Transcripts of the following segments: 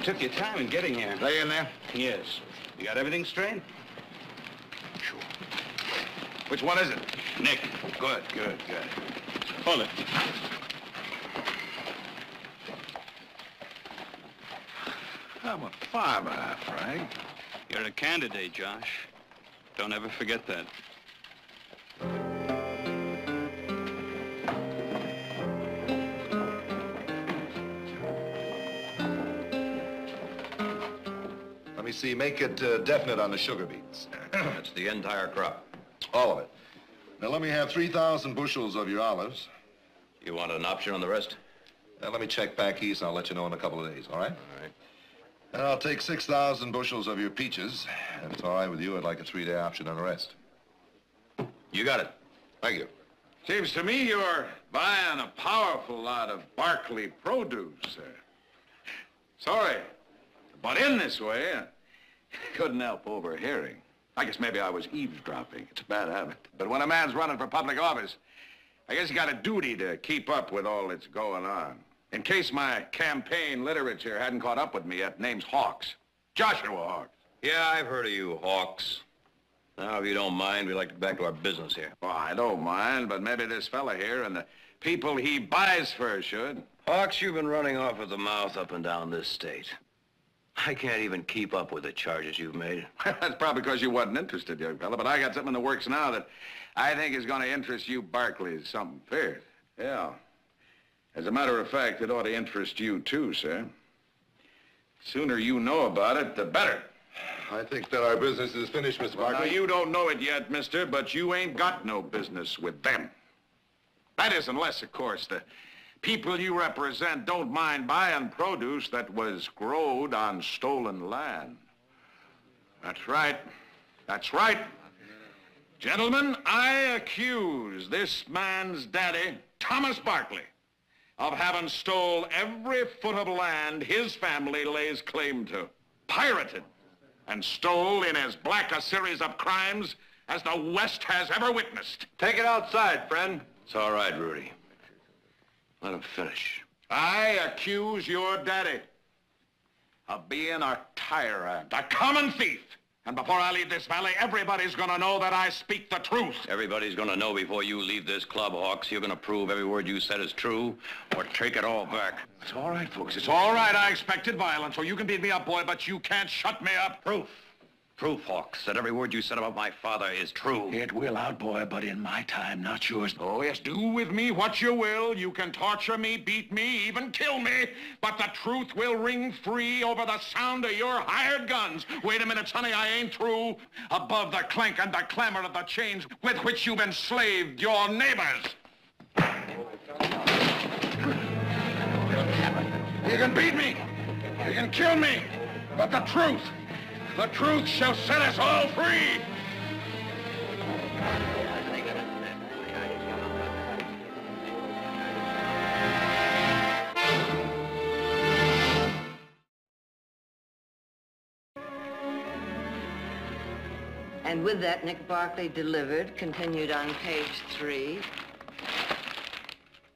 You took your time in getting here. They in there? Yes. You got everything straight? Sure. Which one is it? Nick. Good. Hold it. I'm a farmer, Frank. You're a candidate, Josh. Don't ever forget that. Let me see, make it definite on the sugar beets. That's the entire crop. All of it. Now let me have 3,000 bushels of your olives. You want an option on the rest? Now let me check back east and I'll let you know in a couple of days, all right? All right. And I'll take 6,000 bushels of your peaches. If it's all right with you, I'd like a 3-day option on the rest. You got it. Thank you. Seems to me you're buying a powerful lot of Barkley produce, sir. Sorry, but in this way, I couldn't help overhearing. I guess maybe I was eavesdropping. It's a bad habit. But when a man's running for public office, I guess you got a duty to keep up with all that's going on. In case my campaign literature hadn't caught up with me yet, name's Hawks. Joshua Hawks. Yeah, I've heard of you, Hawks. Now, if you don't mind, we'd like to get back to our business here. Well, I don't mind, but maybe this fella here and the people he buys for should. Hawks, you've been running off with the mouth up and down this state. I can't even keep up with the charges you've made. That's probably because you wasn't interested, young fella, but I got something in the works now that I think is going to interest you Barkleys something fierce. Yeah. As a matter of fact, it ought to interest you too, sir. Sooner you know about it, the better. I think that our business is finished, Mr. Barkley. Now, you don't know it yet, mister, but you ain't got no business with them. That is unless, of course, the people you represent don't mind buying produce that was growed on stolen land. That's right. That's right. Gentlemen, I accuse this man's daddy, Thomas Barkley, of having stole every foot of land his family lays claim to, pirated, and stole in as black a series of crimes as the West has ever witnessed. Take it outside, friend. It's all right, Rudy. Let him finish. I accuse your daddy of being a tyrant, a common thief. And before I leave this valley, everybody's gonna know that I speak the truth. Everybody's gonna know before you leave this club, Hawks. You're gonna prove every word you said is true, or take it all back. It's all right, folks. It's all right. I expected violence, so you can beat me up, boy, but you can't shut me up. Proof. Proof, Hawks, that every word you said about my father is true. It will out, boy, but in my time, not yours. Oh, yes, do with me what you will. You can torture me, beat me, even kill me, but the truth will ring free over the sound of your hired guns. Wait a minute, sonny, I ain't through. Above the clank and the clamor of the chains with which you've enslaved your neighbors. You can beat me, you can kill me, but the truth shall set us all free. And with that, Nick Barkley delivered, continued on page 3.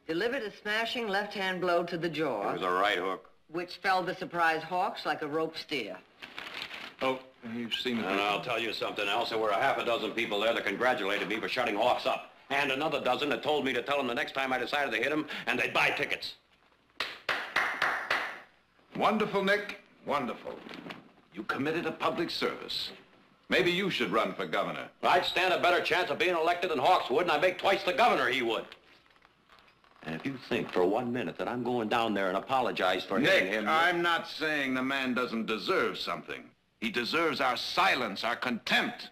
Delivered a smashing left-hand blow to the jaw. It was a right hook. Which felled the surprised Hawks like a rope steer. Oh, you've seen it. And I'll tell you something else. There were a half a dozen people there that congratulated me for shutting Hawks up. And another dozen that told me to tell him the next time I decided to hit him, and they'd buy tickets. Wonderful, Nick. Wonderful. You committed a public service. Maybe you should run for governor. I'd stand a better chance of being elected than Hawks would, and I'd make twice the governor he would. And if you think for 1 minute that I'm going down there and apologize for hitting him... Nick, I'm not saying the man doesn't deserve something. He deserves our silence, our contempt.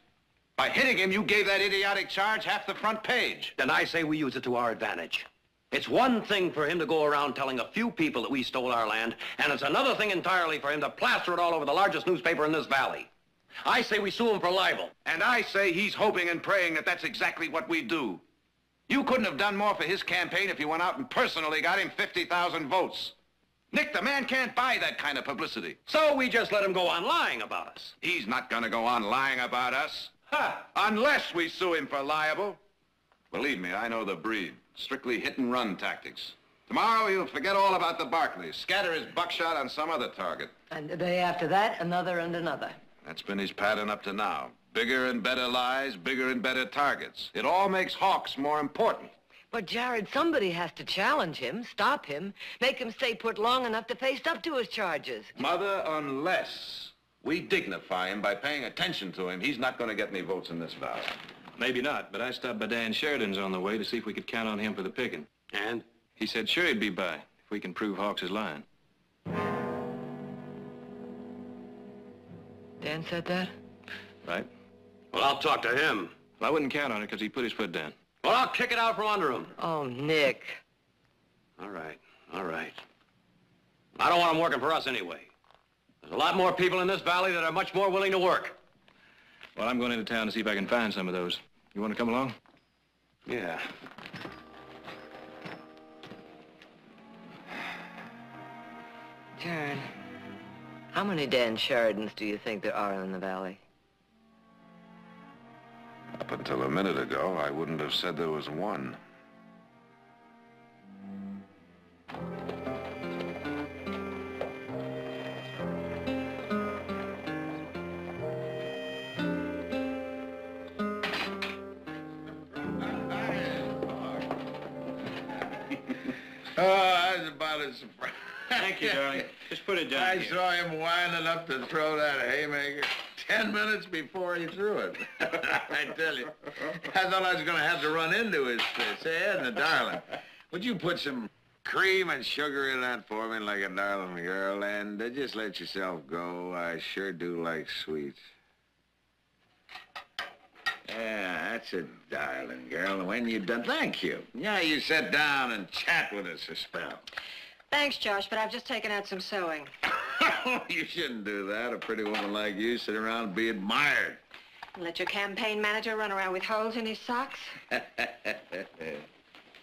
By hitting him, you gave that idiotic charge half the front page. Then I say we use it to our advantage. It's one thing for him to go around telling a few people that we stole our land, and it's another thing entirely for him to plaster it all over the largest newspaper in this valley. I say we sue him for libel. And I say he's hoping and praying that that's exactly what we do. You couldn't have done more for his campaign if you went out and personally got him 50,000 votes. Nick, the man can't buy that kind of publicity. So we just let him go on lying about us. He's not gonna go on lying about us. Unless we sue him for libel. Believe me, I know the breed. Strictly hit-and-run tactics. Tomorrow he'll forget all about the Barkleys, scatter his buckshot on some other target. And the day after that, another and another. That's been his pattern up to now. Bigger and better lies, bigger and better targets. It all makes Hawks more important. But, Jared, somebody has to challenge him, stop him, make him stay put long enough to face up to his charges. Mother, unless we dignify him by paying attention to him, he's not going to get any votes in this valley. Maybe not, but I stopped by Dan Sheridan's on the way to see if we could count on him for the picking. And? He said sure he'd be by if we can prove Hawks is lying. Dan said that? Right? Well, I'll talk to him. Well, I wouldn't count on it because he put his foot down. Well, I'll kick it out from under him. Oh, Nick. All right, all right. I don't want him working for us anyway. There's a lot more people in this valley that are much more willing to work. Well, I'm going into town to see if I can find some of those. You want to come along? Yeah. Jared, how many Dan Sheridans do you think there are in the valley? Up until a minute ago, I wouldn't have said there was one. Oh, I was about as surprised. Thank you, darling. Just put it down I here. saw him winding up to throw that haymaker 10 minutes before he threw it. I tell you, I thought I was going to have to run into his fist. Say, Edna, darling, would you put some cream and sugar in that for me like a darling girl, and just let yourself go. I sure do like sweets. Yeah, that's a darling girl. And when you're done, thank you. Yeah, you sit down and chat with us a spell. Thanks, Josh, but I've just taken out some sewing. You shouldn't do that. A pretty woman like you sit around and be admired. Let your campaign manager run around with holes in his socks?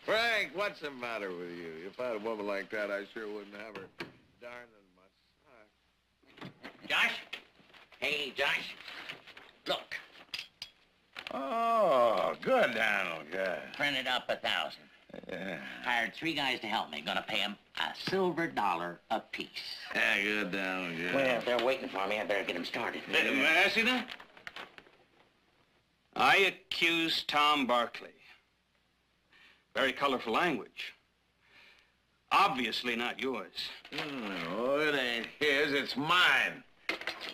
Frank, what's the matter with you? If I had a woman like that, I sure wouldn't have her darning much. Josh? Hey, Josh. Look. Oh, good, Donald, good. Printed up 1,000. Yeah. Hired 3 guys to help me. Gonna pay them a silver dollar apiece. Yeah, good, Donald, good. Well, if they're waiting for me, I better get them started. May I see that? I accuse Tom Barkley. Very colorful language. Obviously not yours. No, it ain't his, it's mine.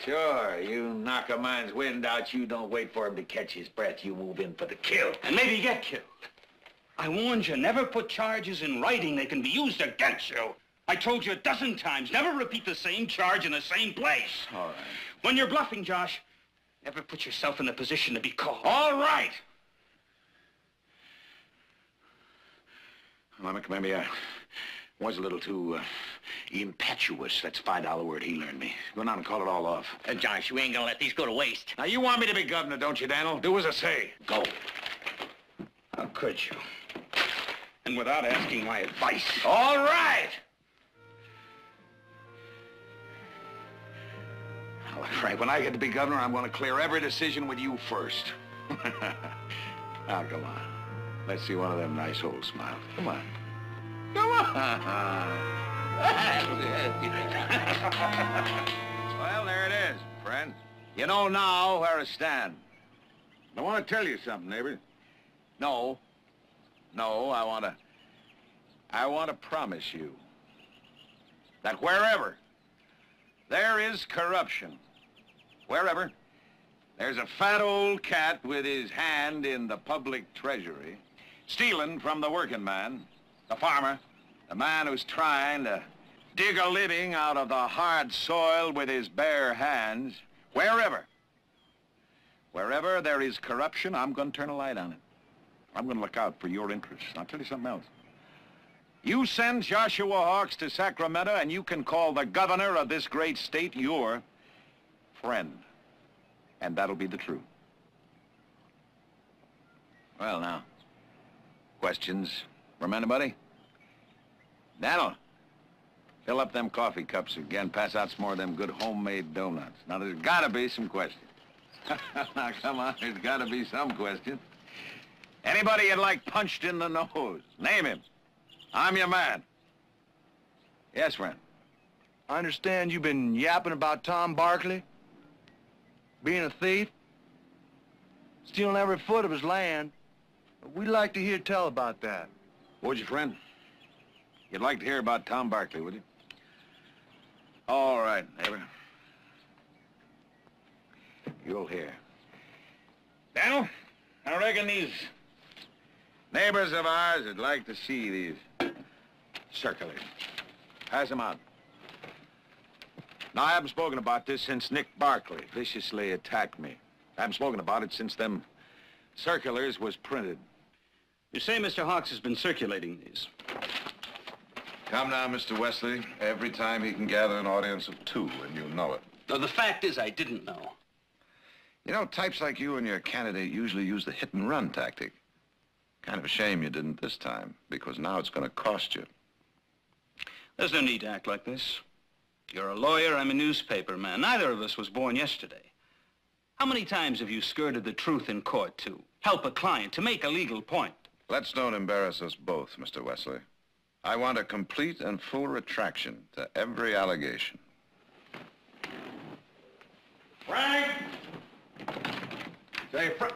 Sure, you knock a man's wind out, you don't wait for him to catch his breath. You move in for the kill. And maybe get killed. I warned you, never put charges in writing. They can be used against you. I told you a dozen times, never repeat the same charge in the same place. All right. When you're bluffing, Josh, never put yourself in the position to be called. All right. Well, maybe I was a little too impetuous. That's a $5 word he learned me. Go down and call it all off. Josh, we ain't gonna let these go to waste. Now, you want me to be governor, don't you, Daniel? Do as I say. Go. How could you? And without asking my advice. All right. Now, look, Frank, when I get to be governor, I'm going to clear every decision with you first. Now, come on. Let's see one of them nice old smiles. Come on. Come on. Well, there it is, friends. You know now where I stand. I want to tell you something, neighbor. No, I want to promise you that wherever there is corruption, wherever there's a fat old cat with his hand in the public treasury, stealing from the working man, the farmer, the man who's trying to dig a living out of the hard soil with his bare hands, wherever there is corruption, I'm going to turn a light on it. I'm going to look out for your interests. I'll tell you something else. You send Joshua Hawks to Sacramento and you can call the governor of this great state your friend. And that'll be the truth. Well, now, questions from anybody? Daniel, fill up them coffee cups again. Pass out some more of them good homemade donuts. Now, there's got to be some questions. Now, come on, there's got to be some questions. Anybody you'd like punched in the nose? Name him. I'm your man. Yes, friend. I understand you've been yapping about Tom Barkley, being a thief, stealing every foot of his land. We'd like to hear tell about that. Would you, friend? You'd like to hear about Tom Barkley, would you? All right, neighbor. You'll hear. Daniel, I reckon these neighbors of ours would like to see these circulars. Pass them out. Now, I haven't spoken about this since Nick Barkley viciously attacked me. I haven't spoken about it since them circulars was printed. You say Mr. Hawks has been circulating these. Come now, Mr. Wesley. Every time he can gather an audience of 2, and you know it. No, the fact is I didn't know. You know, types like you and your candidate usually use the hit-and-run tactic. Kind of a shame you didn't this time, because now it's going to cost you. There's no need to act like this. You're a lawyer, I'm a newspaper man. Neither of us was born yesterday. How many times have you skirted the truth in court to help a client, to make a legal point? Let's don't embarrass us both, Mr. Wesley. I want a complete and full retraction to every allegation. Frank! Say, Frank.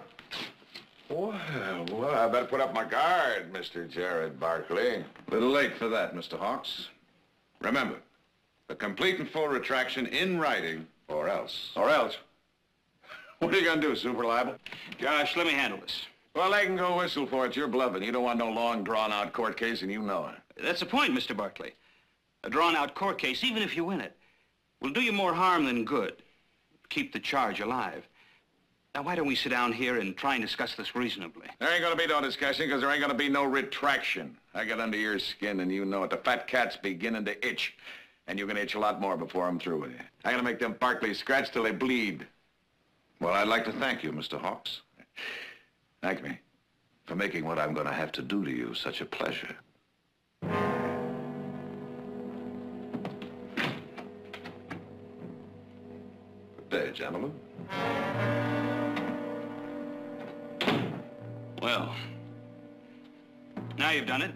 Well, I better put up my guard, Mr. Jared Barkley. A little late for that, Mr. Hawks. Remember, a complete and full retraction in writing, or else. Or else? What are you gonna do, super libel? Josh, let me handle this. Well, they can go whistle for it. You're bluffing. You don't want no long, drawn-out court case, and you know it. That's the point, Mr. Barkley. A drawn-out court case, even if you win it, will do you more harm than good. Keep the charge alive. Now, why don't we sit down here and try and discuss this reasonably? There ain't gonna be no discussion, because there ain't gonna be no retraction. I get under your skin, and you know it. The fat cat's beginning to itch, and you're gonna itch a lot more before I'm through with you. I'm gonna make them Barkleys scratch till they bleed. Well, I'd like to thank you, Mr. Hawks. Thank me for making what I'm going to have to do to you such a pleasure. Good day, gentlemen. Well, now you've done it.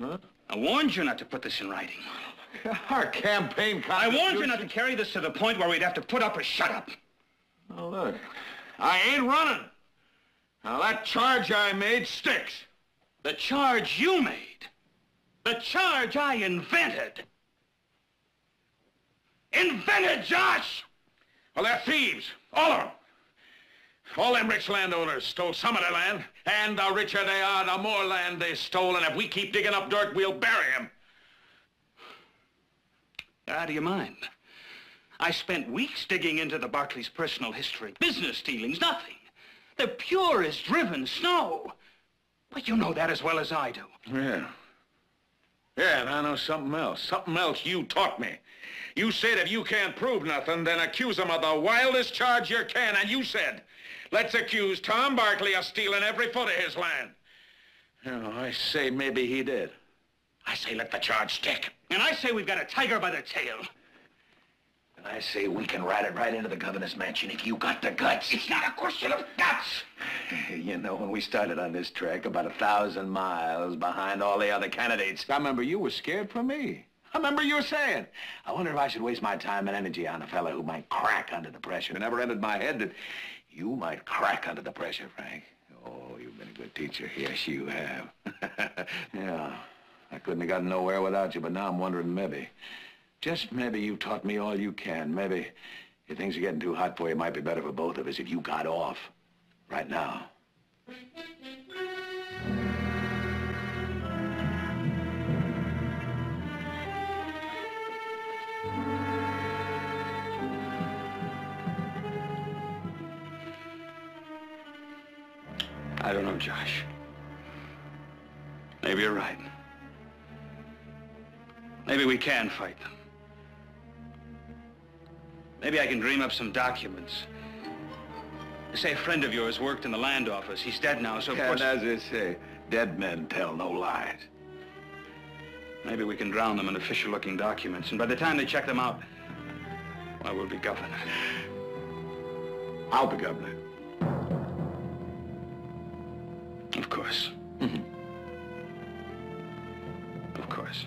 Huh? I warned you not to put this in writing. Our campaign I warned you not to carry this to the point where we'd have to put up or shut up. Oh, look. I ain't running. Now, that charge I made sticks. The charge you made. The charge I invented. Invented, Josh! Well, they're thieves. All of them. All them rich landowners stole some of their land, and the richer they are, the more land they stole, and if we keep digging up dirt, we'll bury them. Out of your mind. I spent weeks digging into the Barkleys' personal history. Business dealings, nothing. They're pure as driven snow. But you know that as well as I do. Yeah. Yeah, and I know something else. Something else you taught me. You said if you can't prove nothing, then accuse them of the wildest charge you can. And you said, let's accuse Tom Barkley of stealing every foot of his land. You know, I say maybe he did. I say let the charge stick. And I say we've got a tiger by the tail. And I say we can ride it right into the governor's mansion if you got the guts. It's not a question of guts. You know, when we started on this trek, about 1,000 miles behind all the other candidates, I remember you were scared for me. I remember you were saying, I wonder if I should waste my time and energy on a fella who might crack under the pressure. It never entered my head that you might crack under the pressure, Frank. Oh, you've been a good teacher. Yes, you have. Yeah, I couldn't have gotten nowhere without you, but now I'm wondering maybe, just maybe you taught me all you can. Maybe if things are getting too hot for you, it might be better for both of us if you got off right now. I don't know, Josh. Maybe you're right. Maybe we can fight them. Maybe I can dream up some documents. Say a friend of yours worked in the land office. He's dead now, so of course... And as they say, dead men tell no lies. Maybe we can drown them in official-looking documents, and by the time they check them out, well, we'll be governor. I'll be governor. Of course. Of course.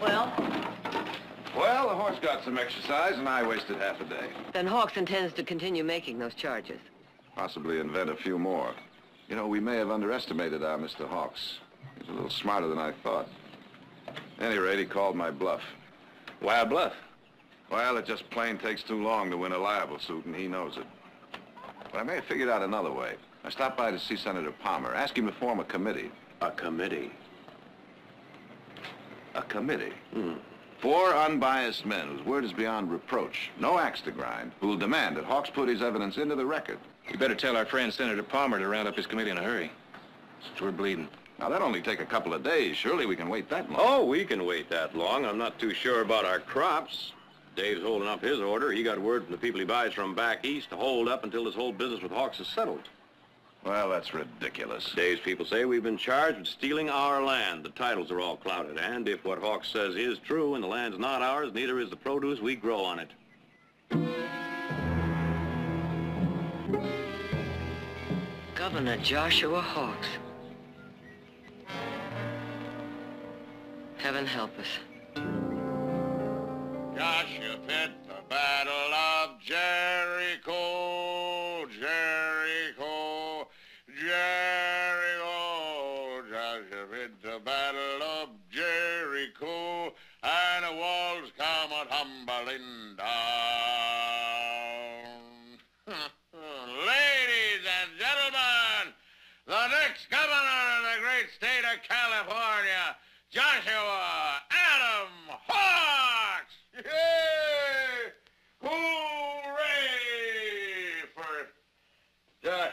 Well? Well, the horse got some exercise, and I wasted half a day. Then Hawks intends to continue making those charges. Possibly invent a few more. You know, we may have underestimated our Mr. Hawks. He's a little smarter than I thought. At any rate, he called my bluff. Why a bluff? Well, it just plain takes too long to win a libel suit, and he knows it. But I may have figured out another way. I stopped by to see Senator Palmer, ask him to form a committee. A committee? A committee? 4 unbiased men whose word is beyond reproach, no axe to grind, who will demand that Hawks put his evidence into the record. You better tell our friend Senator Palmer to round up his committee in a hurry, since we're bleeding. Now, that'll only take a couple of days. Surely we can wait that long. Oh, we can wait that long. I'm not too sure about our crops. Dave's holding up his order. He got word from the people he buys from back east to hold up until this whole business with Hawks is settled. Well, that's ridiculous. Dave's people say we've been charged with stealing our land. The titles are all clouded, and if what Hawks says is true and the land's not ours, neither is the produce we grow on it. Governor Joshua Hawks. Heaven help us. Joshua fit the battle of Jericho, Jericho, Jericho. Joshua fit the battle of Jericho, and the walls come a-tumbling down. Ladies and gentlemen, the next governor of the great state of California, Joshua Adam Hawks! Yay! Hooray for Joshua.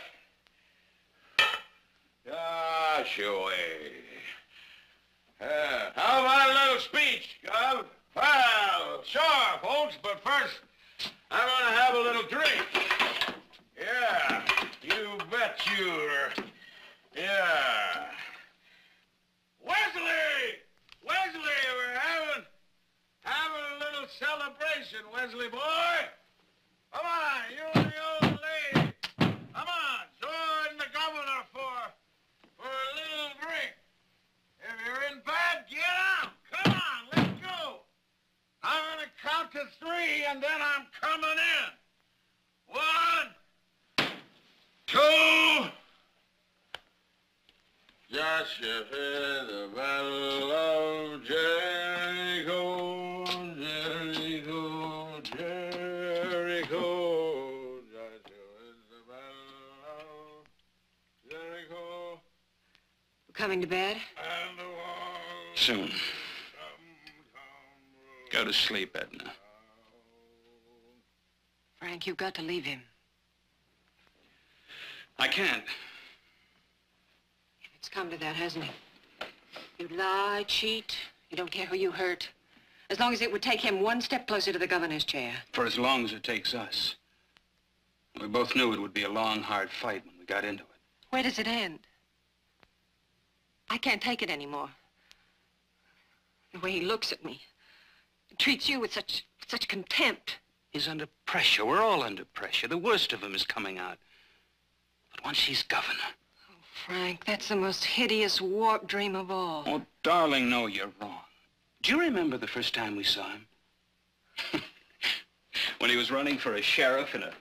How about a little speech, Gov? Well, sure, folks, but first, I'm gonna have a little drink. Yeah, you bet you're... Yeah. Wesley! Wesley, we're having a little celebration, Wesley boy. Come on, you and the old lady. Come on, join the governor for a little drink. If you're in bed, get out. Come on, let's go. I'm gonna count to 3, and then I'm coming in. 1, 2. Joshua fit the battle of Jericho, Jericho, Jericho. Joshua fit the battle of Jericho. We're coming to bed? And the walls Soon. Go to sleep, Edna. Frank, you've got to leave him. I can't. It's come to that, hasn't it? You lie, cheat, you don't care who you hurt. As long as it would take him one step closer to the governor's chair. For as long as it takes us. We both knew it would be a long, hard fight when we got into it. Where does it end? I can't take it anymore. The way he looks at me. Treats you with such contempt. He's under pressure. We're all under pressure. The worst of him is coming out. But once he's governor... Frank, that's the most hideous warped dream of all. Oh, darling, no, you're wrong. Do you remember the first time we saw him? When he was running for a sheriff in a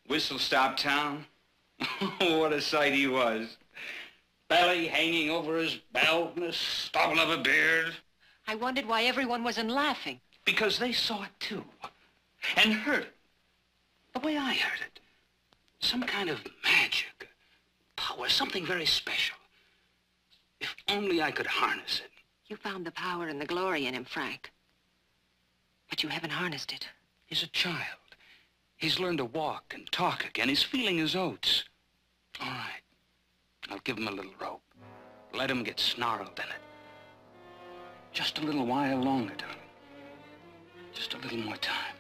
whistle-stop town? Oh, what a sight he was. Belly hanging over his belt and a stubble of a beard. I wondered why everyone wasn't laughing. Because they saw it, too. And heard it. The way I heard it. Some kind of magic, power, something very special. If only I could harness it. You found the power and the glory in him, Frank. But you haven't harnessed it. He's a child. He's learned to walk and talk again. He's feeling his oats. All right. I'll give him a little rope. Let him get snarled in it. Just a little while longer, darling. Just a little more time.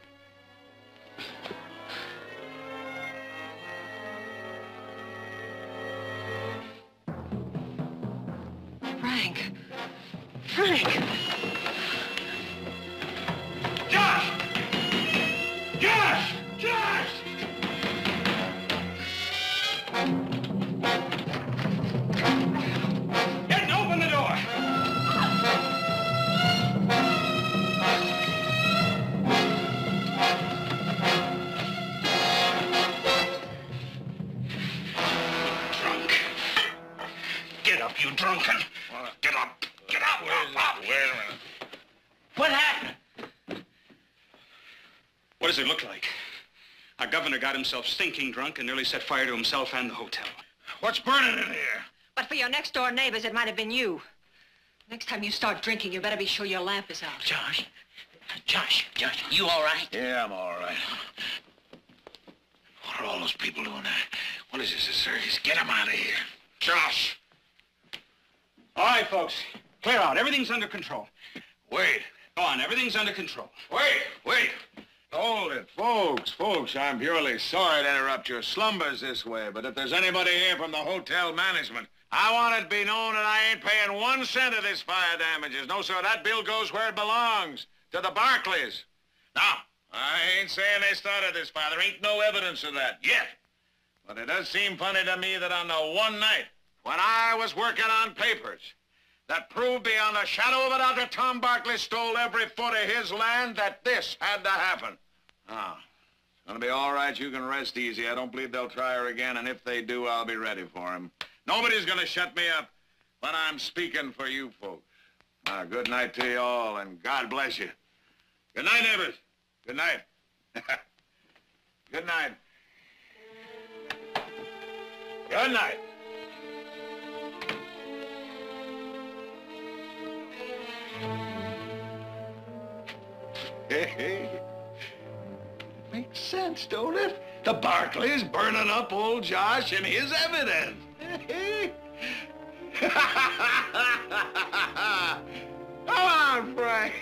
Frank! Frank! Josh! Josh! Josh! Get open the door! What does it look like? Our governor got himself stinking drunk and nearly set fire to himself and the hotel. What's burning in here? But for your next-door neighbors, it might have been you. Next time you start drinking, you better be sure your lamp is out. Josh, you all right? Yeah, I'm all right. What are all those people doing there? What is this, a circus? Get them out of here. Josh! All right, folks. Clear out. Everything's under control. Wait. Go on. Everything's under control. Wait. Hold it, folks, I'm purely sorry to interrupt your slumbers this way, but if there's anybody here from the hotel management, I want it to be known that I ain't paying 1 cent of this fire damages. No, sir, that bill goes where it belongs, to the Barkleys. Now, I ain't saying they started this fire. There ain't no evidence of that yet. But it does seem funny to me that on the one night when I was working on papers that proved beyond a shadow of a doubt that Tom Barkley stole every foot of his land, that this had to happen. Ah, it's gonna be all right. You can rest easy. I don't believe they'll try her again, and if they do, I'll be ready for him. Nobody's gonna shut me up when I'm speaking for you folks. Good night to you all, and God bless you. Good night, neighbors. Good night. Good night. Good night. Hey. Makes sense, don't it? The Barkleys burning up old Josh and his evidence. Come on, Frank.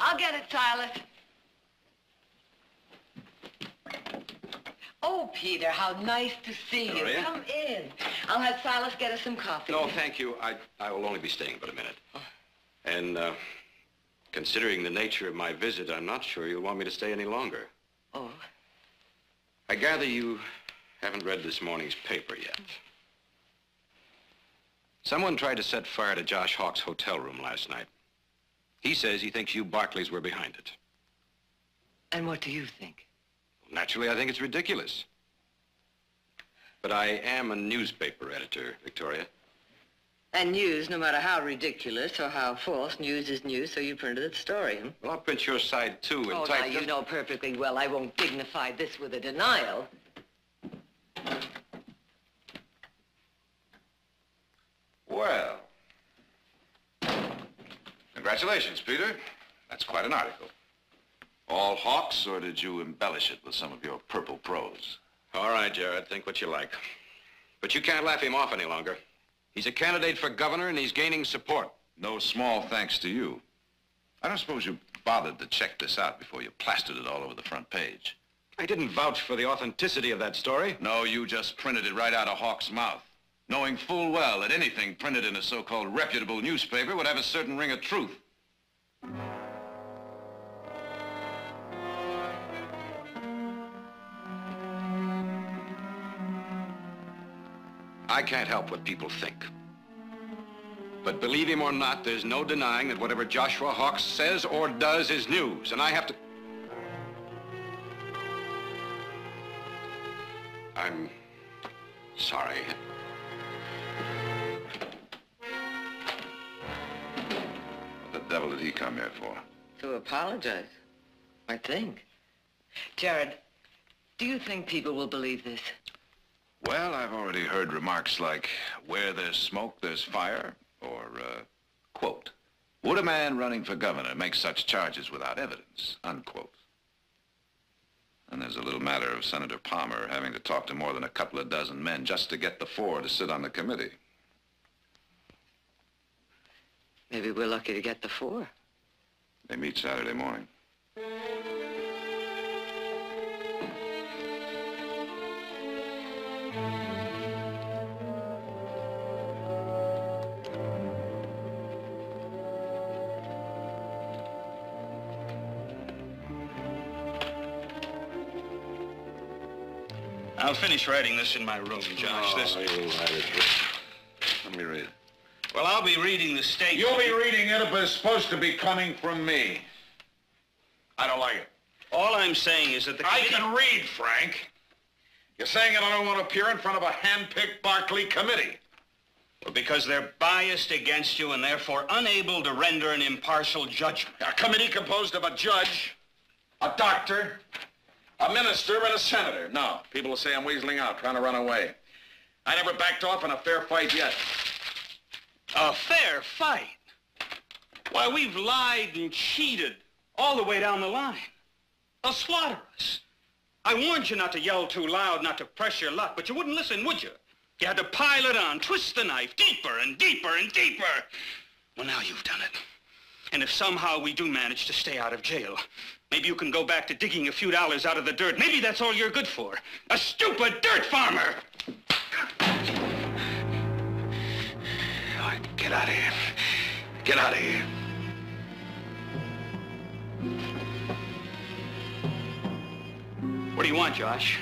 I'll get it, Silas. Oh, Peter, how nice to see you. How are you? Come in. I'll have Silas get us some coffee. No, thank you. I will only be staying but a minute. And, considering the nature of my visit, I'm not sure you'll want me to stay any longer. Oh? I gather you haven't read this morning's paper yet. Someone tried to set fire to Josh Hawk's hotel room last night. He says he thinks you Barkleys were behind it. And what do you think? Naturally, I think it's ridiculous. But I am a newspaper editor, Victoria. And news, no matter how ridiculous or how false, news is news, so you printed the story, huh? Well, I'll print your side, too, and Oh, type now, you know perfectly well I won't dignify this with a denial. Well, congratulations, Peter. That's quite an article. All Hawks, or did you embellish it with some of your purple prose? All right, Jared, think what you like. But you can't laugh him off any longer. He's a candidate for governor, and he's gaining support. No small thanks to you. I don't suppose you bothered to check this out before you plastered it all over the front page. I didn't vouch for the authenticity of that story. No, you just printed it right out of Hawk's mouth, knowing full well that anything printed in a so-called reputable newspaper would have a certain ring of truth. I can't help what people think. But believe him or not, there's no denying that whatever Joshua Hawks says or does is news, and I have to... I'm sorry. What the devil did he come here for? To apologize, I think. Jared, do you think people will believe this? Well, I've already heard remarks like, where there's smoke, there's fire, or, quote, would a man running for governor make such charges without evidence, unquote. And there's a little matter of Senator Palmer having to talk to more than a couple of dozen men just to get the 4 to sit on the committee. Maybe we're lucky to get the 4. They meet Saturday morning. I'll finish writing this in my room, Josh. Let me read. Well, I'll be reading the statement. You'll be reading it, but it's supposed to be coming from me. I don't like it. All I'm saying is that the I committee... can read, Frank. You're saying that I don't want to appear in front of a hand-picked Barkley committee. Well, because they're biased against you and therefore unable to render an impartial judgment. A committee composed of a judge, a doctor, a minister, and a senator. No, people will say I'm weaseling out, trying to run away. I never backed off in a fair fight yet. A fair fight? Why, we've lied and cheated all the way down the line. They'll slaughter us. I warned you not to yell too loud, not to press your luck, but you wouldn't listen, would you? You had to pile it on, twist the knife deeper and deeper and deeper. Well, now you've done it. And if somehow we do manage to stay out of jail, maybe you can go back to digging a few dollars out of the dirt. Maybe that's all you're good for. A stupid dirt farmer! All right, get out of here. Get out of here. What do you want, Josh?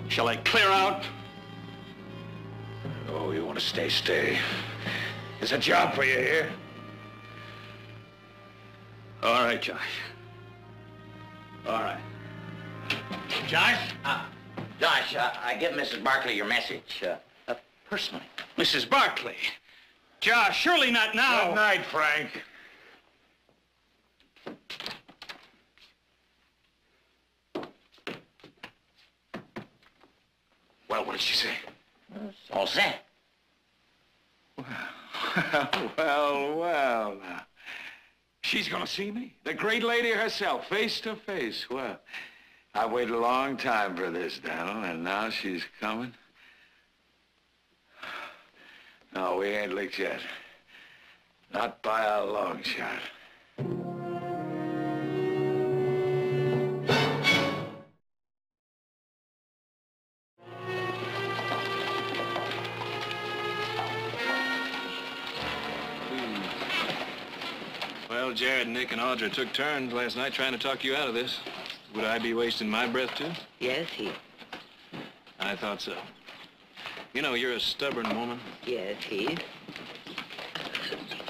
Shall I clear out? Oh, you want to stay, stay. There's a job for you here. All right, Josh. All right. Josh? Josh, I give Mrs. Barkley your message, personally. Mrs. Barkley. Josh, surely not now. Good night, Frank. Well, what did she say? It's all set. Well, now. She's gonna see me, the great lady herself, face to face. Well, I've waited a long time for this, Daniel, and now she's coming. No, we ain't licked yet. Not by a long shot. Well, Jared, Nick, and Audra took turns last night trying to talk you out of this. Would I be wasting my breath, too? Yes, Heath. I thought so. You know, you're a stubborn woman. Yes, Heath.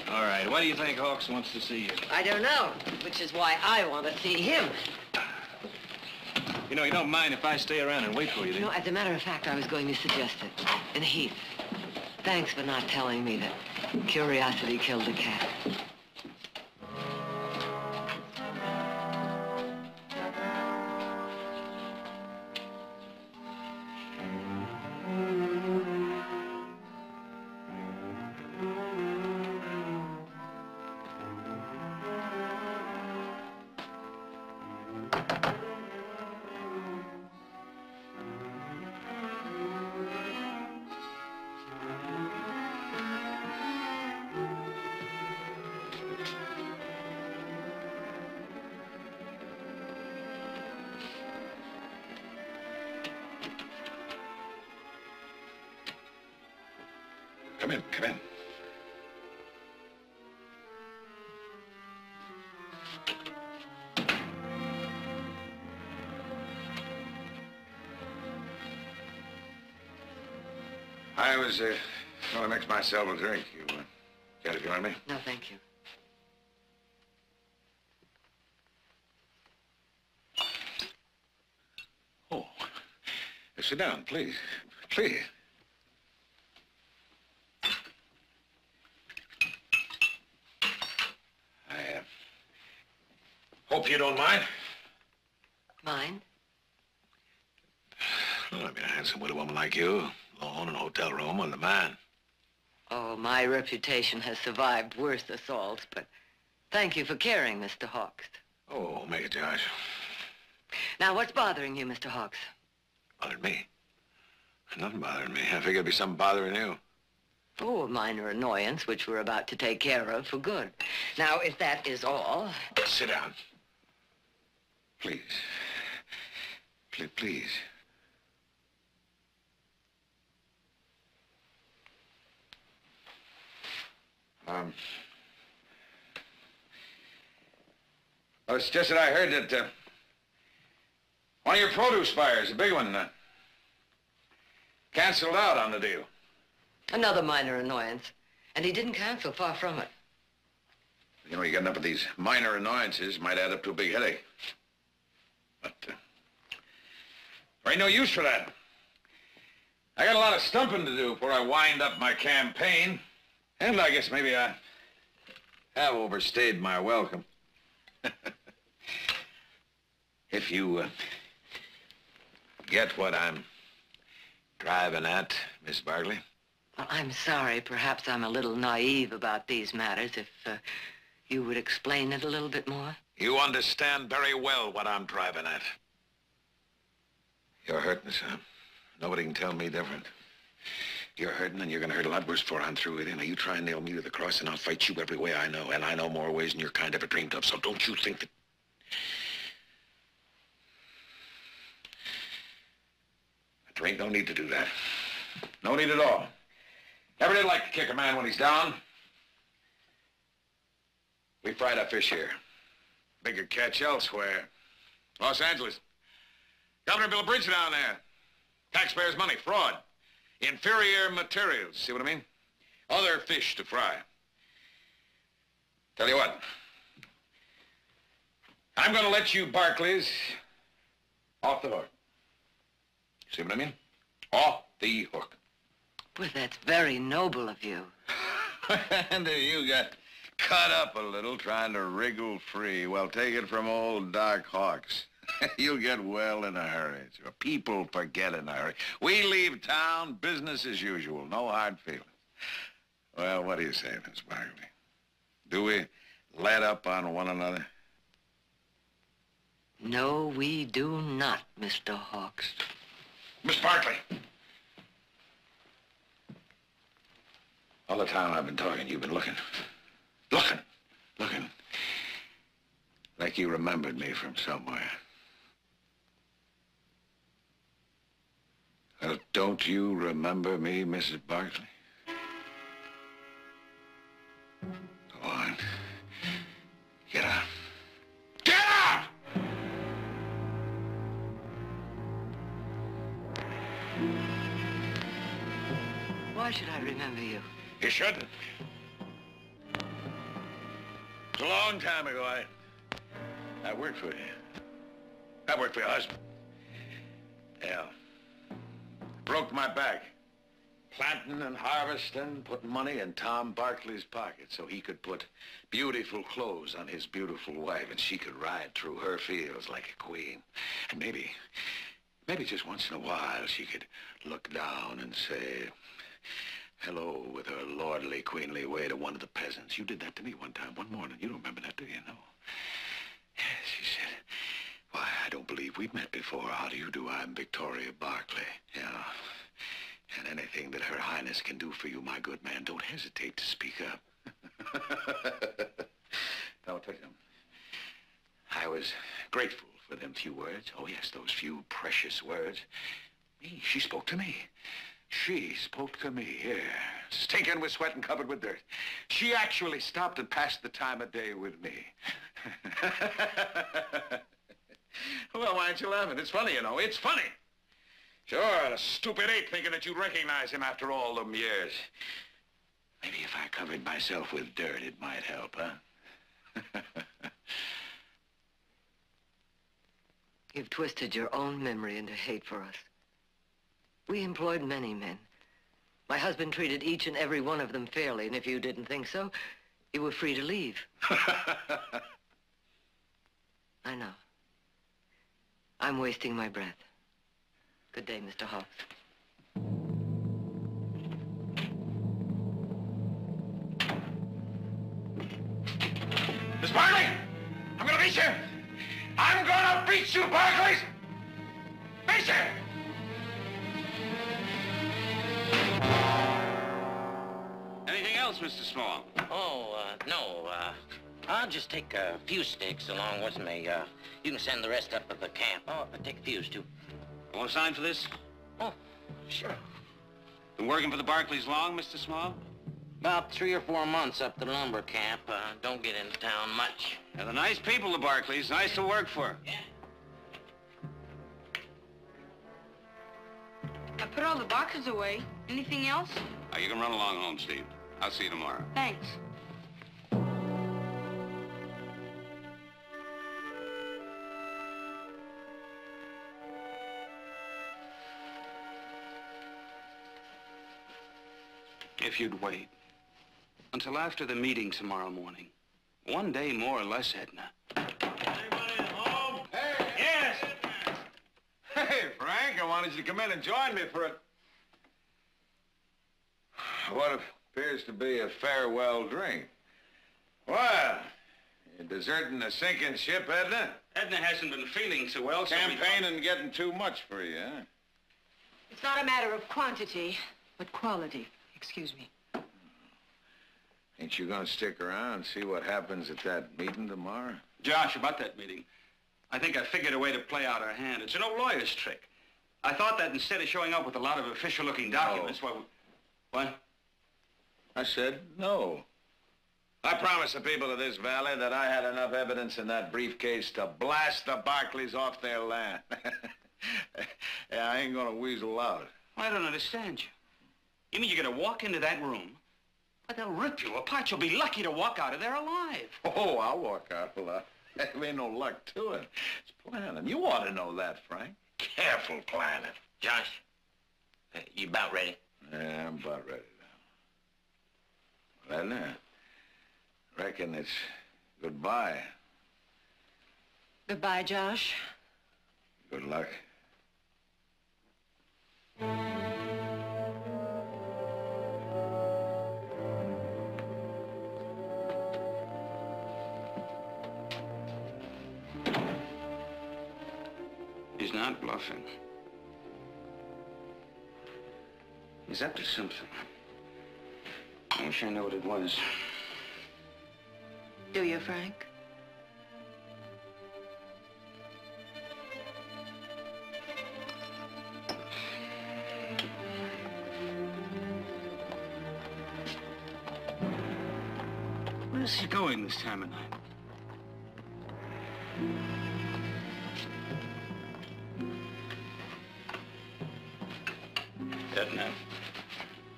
All right, why do you think Hawks wants to see you? I don't know, which is why I want to see him. You know, you don't mind if I stay around and wait for you, do you? No, as a matter of fact, I was going to suggest it. And Heath, thanks for not telling me that curiosity killed the cat. Come in, come in. I was going to mix myself a drink. You care to join me? No, thank you. Oh, sit down, please. Please. I hope you don't mind. Mind? Well, I mean, a handsome widow woman like you, alone in a hotel room on the man. Oh, my reputation has survived worse assaults, but thank you for caring, Mr. Hawks. Oh, make it, Josh. Now, what's bothering you, Mr. Hawks? Bothered me? Nothing bothering me. I figured it'd be something bothering you. Oh, a minor annoyance, which we're about to take care of for good. Now, if that is all... Sit down. Please. Please. Well, it's just that I heard that, one of your produce buyers, a big one, canceled out on the deal. Another minor annoyance. And he didn't cancel, far from it. You know, you get enough of these minor annoyances, might add up to a big headache. But there ain't no use for that. I got a lot of stumping to do before I wind up my campaign. And I guess maybe I have overstayed my welcome. If you get what I'm driving at, Miss Barkley. Well, I'm sorry. Perhaps I'm a little naive about these matters. If you would explain it a little bit more. You understand very well what I'm driving at. You're hurting, son. Nobody can tell me different. You're hurting, and you're gonna hurt a lot worse before I'm through with you. Now, you try and nail me to the cross, and I'll fight you every way I know. And I know more ways than your kind ever dreamed of, so don't you think that... There ain't no need to do that. No need at all. Never did like to kick a man when he's down. We fried our fish here. Bigger catch elsewhere. Los Angeles. Governor built a bridge down there. Taxpayers' money, fraud. Inferior materials, see what I mean? Other fish to fry. Tell you what. I'm gonna let you Barkleys off the hook. See what I mean? Off the hook. Well, that's very noble of you. And you got cut up a little trying to wriggle free. Well, take it from old Doc Hawks. You'll get well in a hurry. People forget in a hurry. We leave town, business as usual. No hard feelings. Well, what do you say, Miss Barkley? Do we let up on one another? No, we do not, Mr. Hawks. Miss Barkley! All the time I've been talking, you've been looking. Looking. Like you remembered me from somewhere. Well, don't you remember me, Mrs. Barkley? Go on. Get out. Get out! Why should I remember you? You shouldn't. It was a long time ago. I worked for you. I worked for your husband. Yeah. Broke my back. Planting and harvesting, putting money in Tom Barkley's pocket so he could put beautiful clothes on his beautiful wife and she could ride through her fields like a queen. And maybe just once in a while she could look down and say hello with her lordly, queenly way to one of the peasants. You did that to me one time, one morning. You don't remember that, do you? No. Yes, she said, why, I don't believe we've met before. How do you do? I'm Victoria Barkley. Yeah. And anything that Her Highness can do for you, my good man, don't hesitate to speak up. Now, I'll tell you something. I was grateful for them few words. Oh, yes, those few precious words. Me, she spoke to me. She spoke to me here, stinking with sweat and covered with dirt. She actually stopped and passed the time of day with me. Well, why aren't you laughing? It's funny, you know. It's funny. Sure, a stupid ape thinking that you'd recognize him after all them years. Maybe if I covered myself with dirt, it might help, huh? You've twisted your own memory into hate for us. We employed many men. My husband treated each and every one of them fairly, and if you didn't think so, you were free to leave. I know. I'm wasting my breath. Good day, Mr. Hawks. Miss Barkley! I'm gonna beat you! I'm gonna beat you, Barkleys! Beat you! Anything else, Mr. Small? Oh, no. I'll just take a few sticks along with me. You can send the rest up at the camp. Oh, I'll take a fuse, too. You want to sign for this? Oh, sure. Been working for the Barkleys long, Mr. Small? About 3 or 4 months up the lumber camp. Don't get into town much. They're the nice people, the Barkleys. Nice to work for. Yeah. I put all the boxes away. Anything else? You can run along home, Steve. I'll see you tomorrow. Thanks. If you'd wait until after the meeting tomorrow morning. One day more or less, Edna. Anybody at home? Hey! Yes! Hey, Frank, I wanted you to come in and join me for what appears to be a farewell drink. Well, you're deserting the sinking ship, Edna? Edna hasn't been feeling so well, so Campaigning getting too much for you, huh? It's not a matter of quantity, but quality. Excuse me. Ain't you gonna stick around and see what happens at that meeting tomorrow? Josh, about that meeting. I think I figured a way to play out our hand. It's an old lawyer's trick. I thought that instead of showing up with a lot of official-looking documents, What? I said no. I promised the people of this valley that I had enough evidence in that briefcase to blast the Barkleys off their land. Yeah, I ain't gonna weasel out. I don't understand you. You mean you're gonna walk into that room, but they'll rip you apart. You'll be lucky to walk out of there alive. Oh, I'll walk out alive. There ain't no luck to it. It's planning. You ought to know that, Frank. Careful planning. Josh, you about ready? Yeah, I'm about ready now. Well, Edna, reckon it's goodbye. Goodbye, Josh. Good luck. He's not bluffing. He's up to something. I wish I knew what it was. Do you, Frank? Where's he going this time of night? Edna,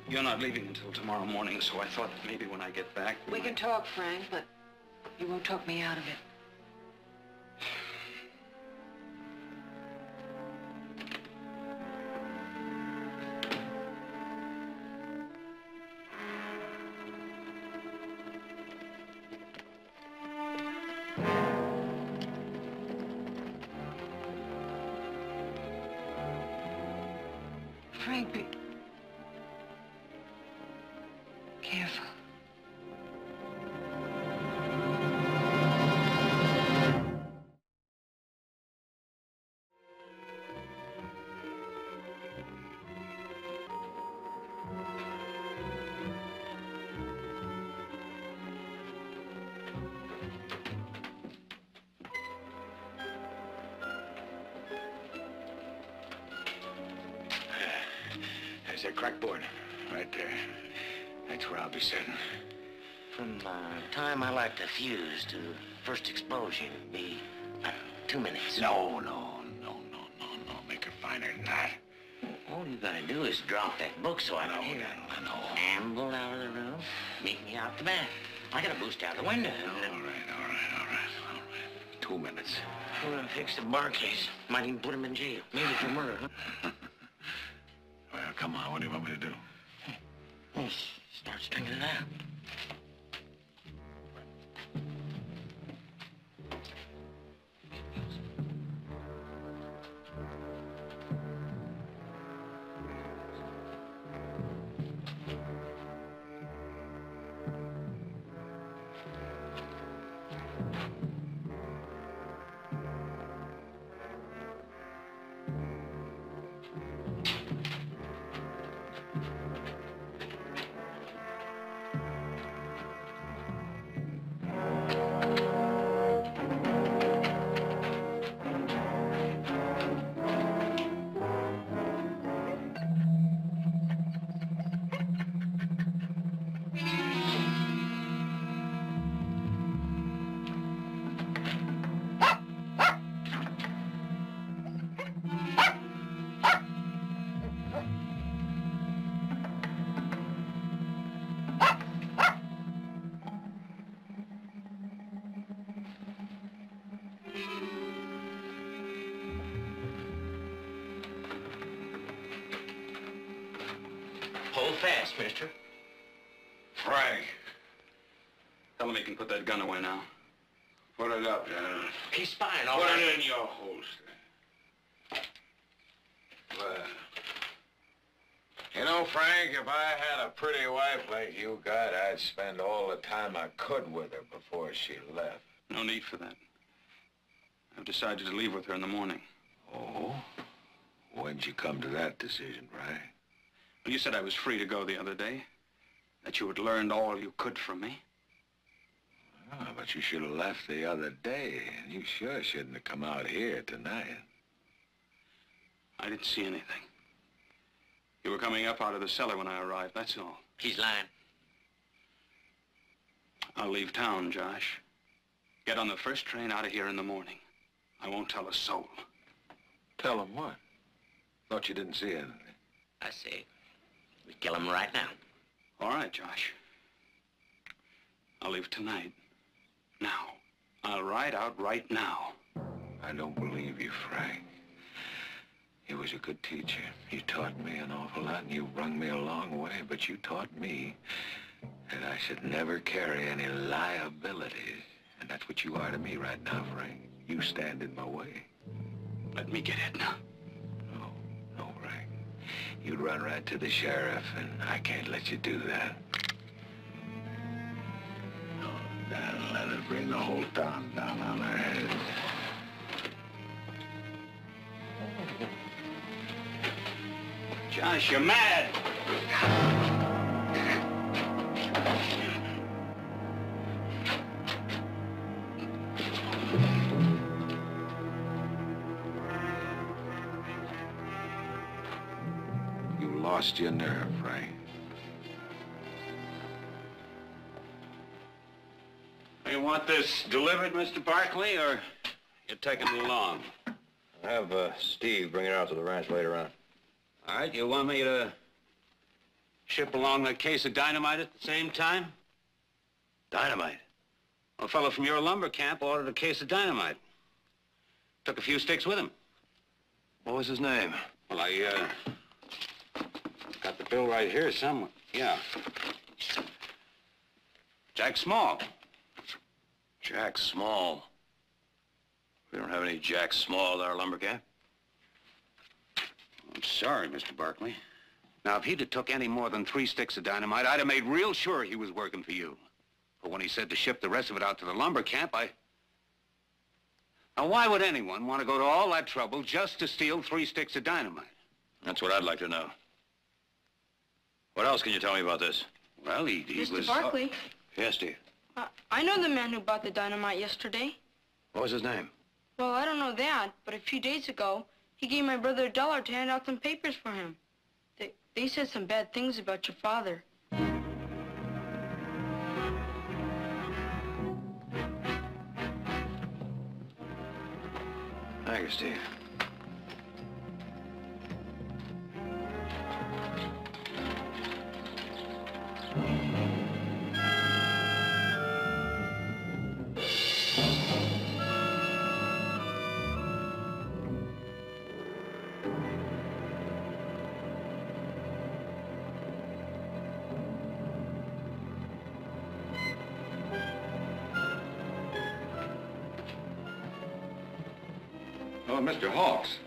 you're not leaving until tomorrow morning, so I thought that maybe when I get back... We can talk, Frank, but you won't talk me out of it. Frank, be careful. There's that crackboard right there. That's where I'll be sitting. From the time I light the fuse to first explosion, be 2 minutes. No. Make her finer than that. All you gotta do is drop that book so I can hear it. I know. Amble out of the room, meet me out the back. I gotta boost out the window. All right. 2 minutes. We're gonna fix the Barkleys. Might even put him in jail. Maybe for murder, huh? Well, come on. What do you want me to do? Well, start stringing it out. fast, mister. Frank, Tell him he can put that gun away now. put it up, General. He's spying, all Put right. it in your holster. Well, you know, Frank, if I had a pretty wife like you got, I'd spend all the time I could with her before she left. No need for that. I've decided to leave with her in the morning. Oh? When'd you come to that decision, Frank? Well, you said I was free to go the other day. That you had learned all you could from me. Oh, but you should have left the other day. You sure shouldn't have come out here tonight. I didn't see anything. You were coming up out of the cellar when I arrived, that's all. He's lying. I'll leave town, Josh. Get on the first train out of here in the morning. I won't tell a soul. Tell him what? Thought you didn't see anything. I say, we kill him right now. All right, Josh. I'll leave tonight. Now. I'll ride out right now. I don't believe you, Frank. You was a good teacher. You taught me an awful lot, and you brung me a long way, but you taught me that I should never carry any liabilities. And that's what you are to me right now, Frank. You stand in my way. Let me get Edna. No, Frank. You'd run right to the sheriff, and I can't let you do that. No, Dan, let it bring the whole town down on our heads. Josh, you're mad. You lost your nerve, Frank. You want this delivered, Mr. Barkley, or you're taking it along? I'll have Steve bring it out to the ranch later on. All right, you want me to ship along that case of dynamite at the same time? Dynamite? Well, a fellow from your lumber camp ordered a case of dynamite. Took a few sticks with him. What was his name? Well, I got the bill right here somewhere. Yeah. Jack Small. Jack Small. We don't have any Jack Small at our lumber camp. I'm sorry, Mr. Barkley. Now, if he'd have took any more than 3 sticks of dynamite, I'd have made real sure he was working for you. But when he said to ship the rest of it out to the lumber camp, Now, why would anyone want to go to all that trouble just to steal 3 sticks of dynamite? That's what I'd like to know. What else can you tell me about this? Well, he was... Mr. Barkley, Yes, Steve. I know the man who bought the dynamite yesterday. What was his name? Well, I don't know that, but a few days ago, he gave my brother $1 to hand out some papers for him. They said some bad things about your father. Thank you, Steve. Oh, Mr. Hawks.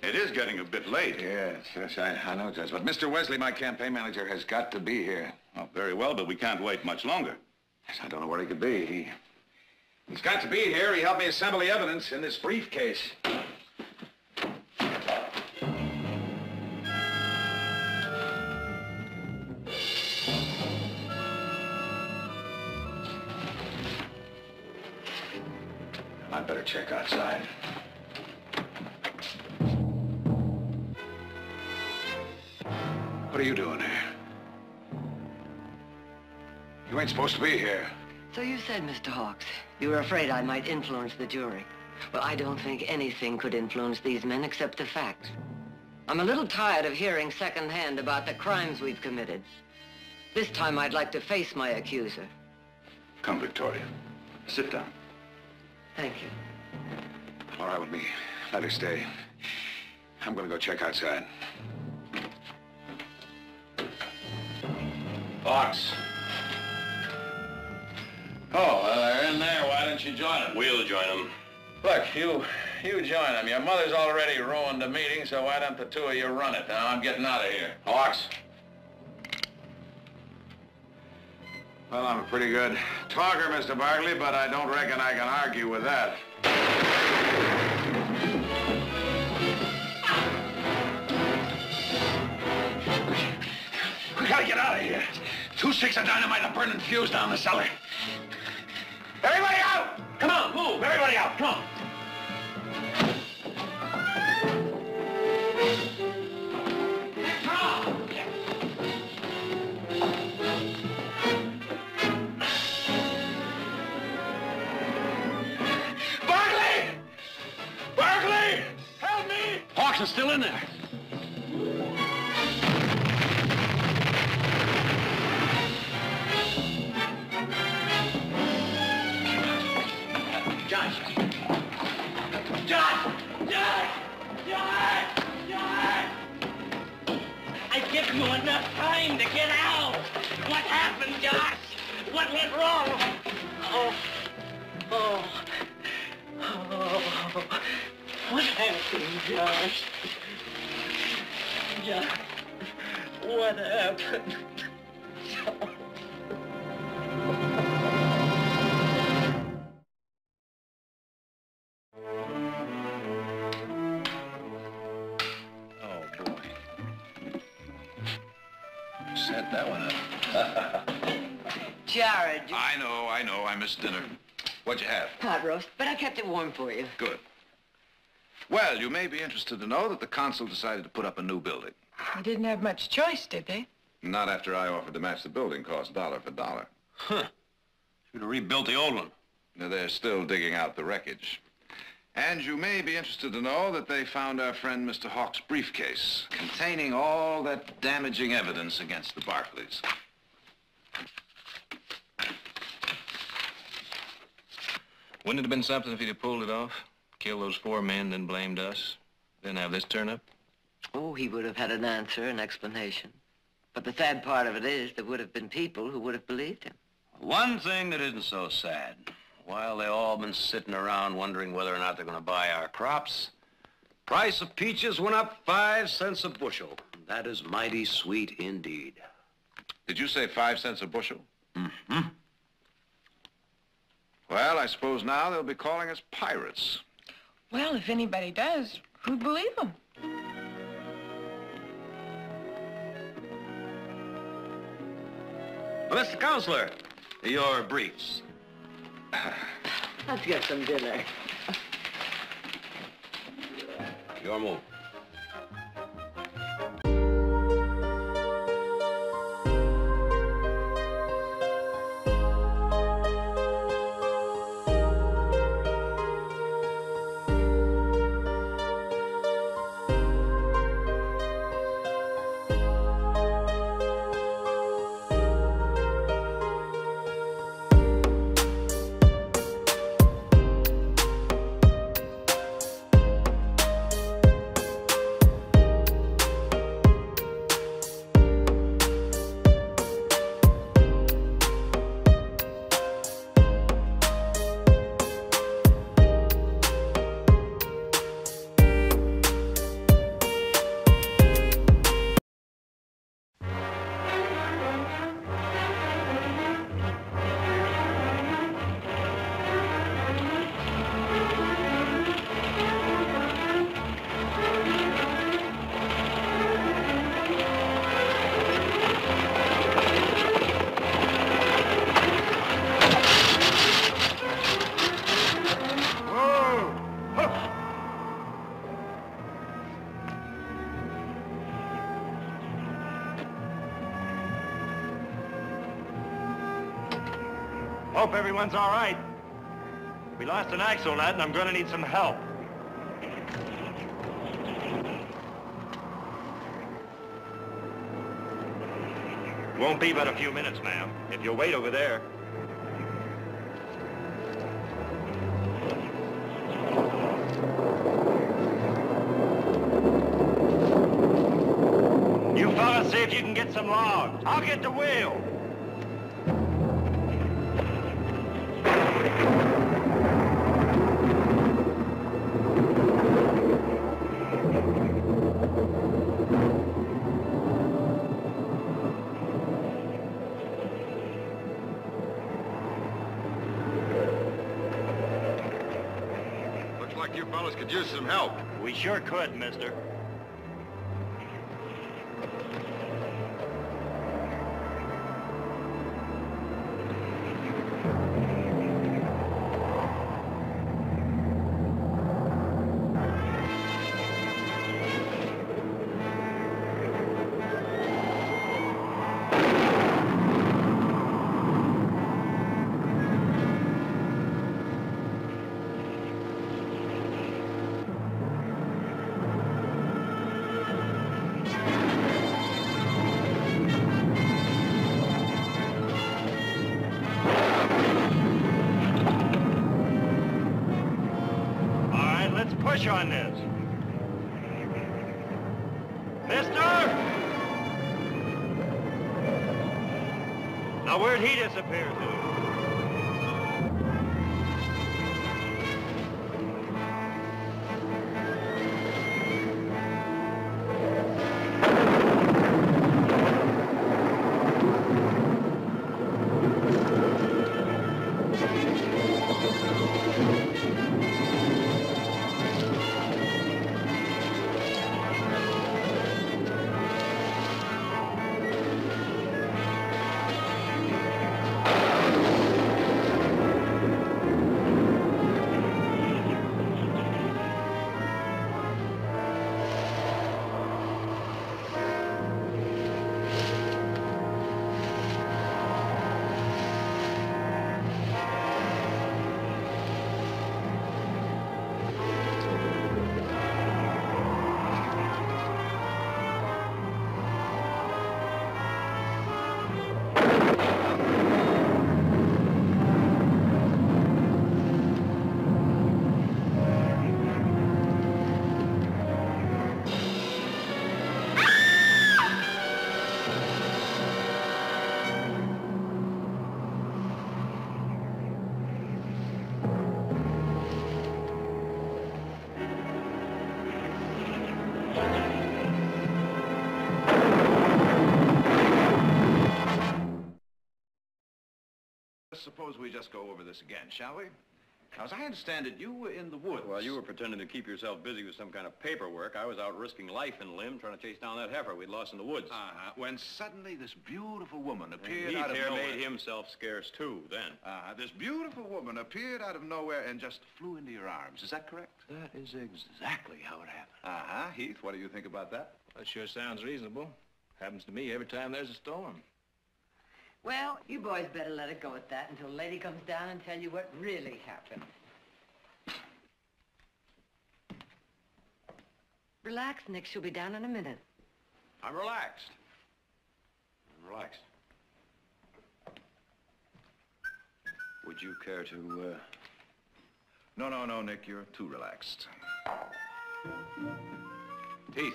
It is getting a bit late. Yes, I know, Judge. But Mr. Wesley, my campaign manager, has got to be here. Oh, very well, but we can't wait much longer. Yes, I don't know where he could be. He's got to be here. He helped me assemble the evidence in this briefcase. I'd better check outside. What are you doing here? You ain't supposed to be here. So you said, Mr. Hawks, you were afraid I might influence the jury. Well, I don't think anything could influence these men except the facts. I'm a little tired of hearing secondhand about the crimes we've committed. This time I'd like to face my accuser. Come, Victoria. Sit down. Thank you. All right with me. Let her stay. I'm gonna go check outside. Hawks. Oh, well, they're in there. Why don't you join them? We'll join them. Look, you join them. Your mother's already ruined the meeting, so why don't the two of you run it? Now, I'm getting out of here. Hawks. Well, I'm a pretty good talker, Mr. Barkley, but I don't reckon I can argue with that. We gotta get out of here. 2 sticks of dynamite and a burning fuse down the cellar. Everybody out! Come on, move! Everybody out, come on! Come on! Barkley! Barkley! Help me! Hawks is still in there. I give you enough time to get out. What happened, Josh? What went wrong? What happened, Josh? Josh, what happened? Set that one up. Jared. I know. I missed dinner. What'd you have? Pot roast, but I kept it warm for you. Good. Well, you may be interested to know that the consul decided to put up a new building. They didn't have much choice, did they? Not after I offered to match the building cost dollar for dollar. Huh. Should have rebuilt the old one. Now, they're still digging out the wreckage. And you may be interested to know that they found our friend Mr. Hawks' briefcase containing all that damaging evidence against the Barkleys. Wouldn't it have been something if he'd have pulled it off? Killed those 4 men, then blamed us? Then have this turn up? Oh, he would have had an answer, an explanation. But the sad part of it is there would have been people who would have believed him. One thing that isn't so sad. While they all been sitting around wondering whether or not they're going to buy our crops, price of peaches went up 5 cents a bushel. That is mighty sweet indeed. Did you say 5 cents a bushel? Mm-hmm. Well, I suppose now they'll be calling us pirates. Well, if anybody does, who'd believe them? Well, Mr. Counselor, your briefs. Let's get some dinner. Your move. Hope everyone's all right. We lost an axle nut, and I'm going to need some help. Won't be but a few minutes, ma'am. If you'll wait over there. You fellas see if you can get some logs. I'll get the wheel. like you fellas could use some help. We sure could, mister. Push on this. Mister! Now where'd he disappear to? Suppose we just go over this again, shall we? Now, as I understand it, you were in the woods. While you were pretending to keep yourself busy with some kind of paperwork, I was out risking life and limb trying to chase down that heifer we'd lost in the woods. When suddenly this beautiful woman appeared Heath out of here nowhere. made himself scarce, too, then. This beautiful woman appeared out of nowhere and just flew into your arms. Is that correct? That is exactly how it happened. Heath, what do you think about that? That sure sounds reasonable. Happens to me every time there's a storm. Well, you boys better let it go at that until Lady comes down and tell you what really happened. Relax, Nick. She'll be down in a minute. I'm relaxed. I'm relaxed. Would you care to, No, Nick, you're too relaxed. Heath.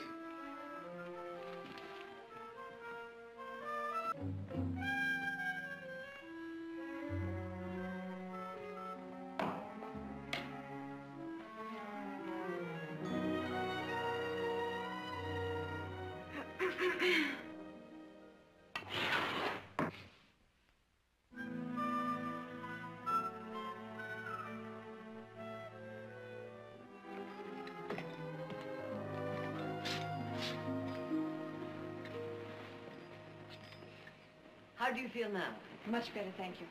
How do you feel now? Much better, thank you.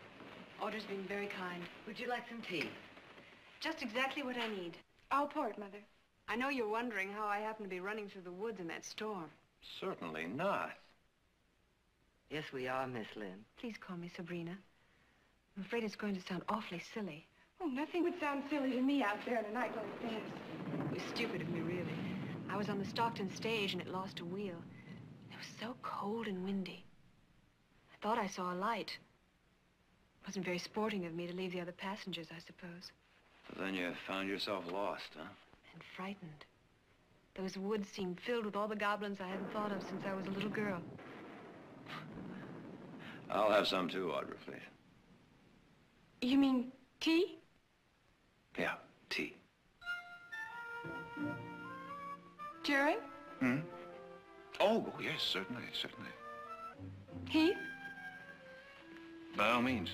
Audrey's been very kind. Would you like some tea? Just exactly what I need. I'll pour it, Mother. I know you're wondering how I happen to be running through the woods in that storm. Certainly not. Yes, we are, Miss Lynn. Please call me Sabrina. I'm afraid it's going to sound awfully silly. Oh, nothing would sound silly to me out there on a night like this. It was stupid of me, really. I was on the Stockton stage and it lost a wheel. It was so cold and windy. I thought I saw a light. It wasn't very sporting of me to leave the other passengers, I suppose. So then you found yourself lost, huh? And frightened. Those woods seemed filled with all the goblins I hadn't thought of since I was a little girl. I'll have some too, Audrey, please. You mean tea? Yeah, tea. Jared? Oh, yes, certainly, certainly. Heath? By all means.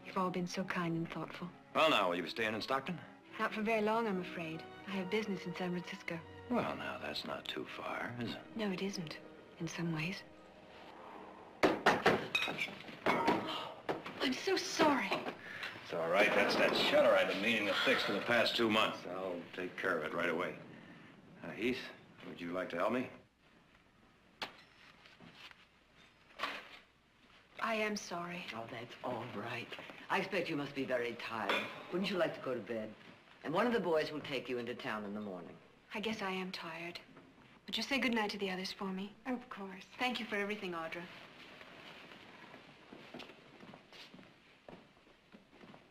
You've all been so kind and thoughtful. Well, now, will you be staying in Stockton? Not for very long, I'm afraid. I have business in San Francisco. Well, now, that's not too far, is it? No, it isn't, in some ways. I'm so sorry. It's all right. That's that shutter I've been meaning to fix for the past 2 months. I'll take care of it right away. Heath, would you like to help me? I am sorry. Oh, that's all right. I expect you must be very tired. Wouldn't you like to go to bed? And one of the boys will take you into town in the morning. I guess I am tired. Would you say goodnight to the others for me? Of course. Thank you for everything, Audra.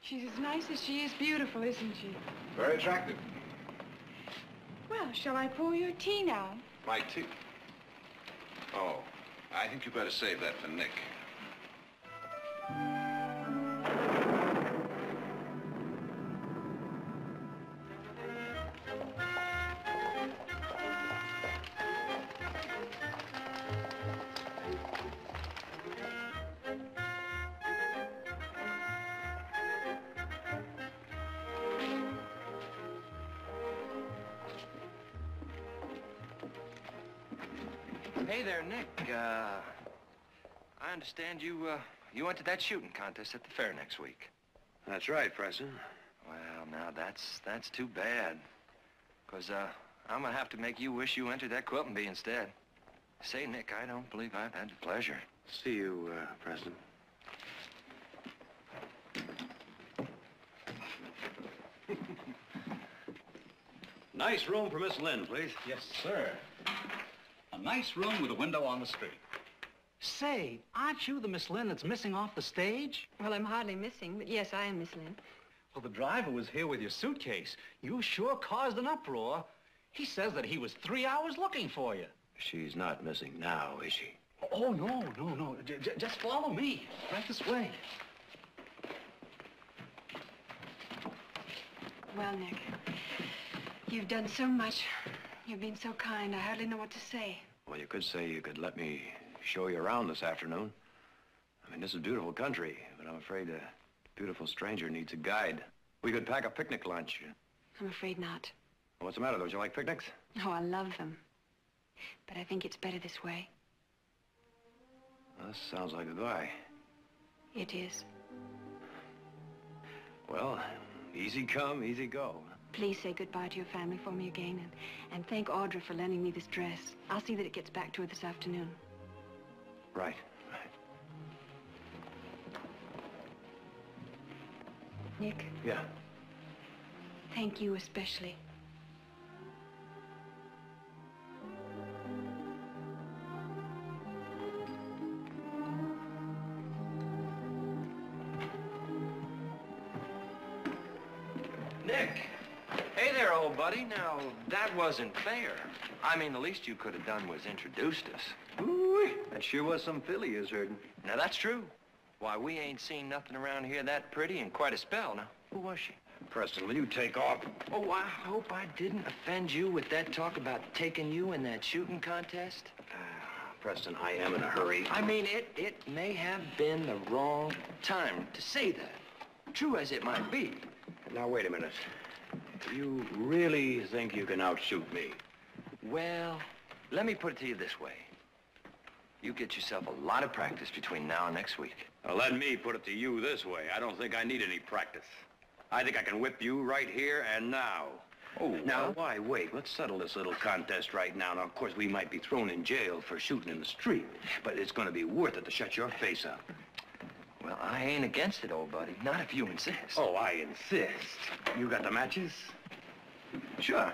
She's as nice as she is beautiful, isn't she? Very attractive. Well, shall I pour your tea now? My tea? Oh, I think you better save that for Nick. Hey there, Nick. I understand you went to that shooting contest at the fair next week. That's right, Preston. Well, now, that's too bad. 'Cause, I'm gonna have to make you wish you entered that quilting bee instead. Say, Nick, I don't believe I've had the pleasure. See you, Preston. Nice room for Miss Lynn, please. Yes, sir. A nice room with a window on the street. Say, aren't you the Miss Lynn that's missing off the stage? Well, I'm hardly missing, but yes, I am Miss Lynn. Well, the driver was here with your suitcase. You sure caused an uproar. He says that he was 3 hours looking for you. She's not missing now, is she? Oh, no. Just follow me. Right this way. Well, Nick, you've done so much. You've been so kind, I hardly know what to say. Well, you could say you could let me show you around this afternoon. I mean, this is beautiful country, but I'm afraid a beautiful stranger needs a guide. We could pack a picnic lunch. I'm afraid not. What's the matter? Don't you like picnics? Oh, I love them. But I think it's better this way. Well, this sounds like a guy. It is. Well, easy come, easy go. Please say goodbye to your family for me again, and thank Audra for lending me this dress. I'll see that it gets back to her this afternoon. Right. Nick? Yeah. Thank you especially. Nick! Hey there, old buddy. Now, that wasn't fair. I mean, the least you could have done was introduced us. Ooh, that sure was some filly you was herding. Now, that's true. Why, we ain't seen nothing around here that pretty in quite a spell. Now, who was she? Preston, will you take off? Oh, I hope I didn't offend you with that talk about taking you in that shooting contest. Preston, I am in a hurry. I mean, it may have been the wrong time to say that, true as it might be. Now, wait a minute. You really think you can outshoot me? Well, let me put it to you this way. You get yourself a lot of practice between now and next week. Now, let me put it to you this way. I don't think I need any practice. I think I can whip you right here and now. Oh, now, why wait? Let's settle this little contest right now. Now, of course, we might be thrown in jail for shooting in the street, but it's going to be worth it to shut your face up. Well, I ain't against it, old buddy. Not if you insist. Oh, I insist. You got the matches? Sure.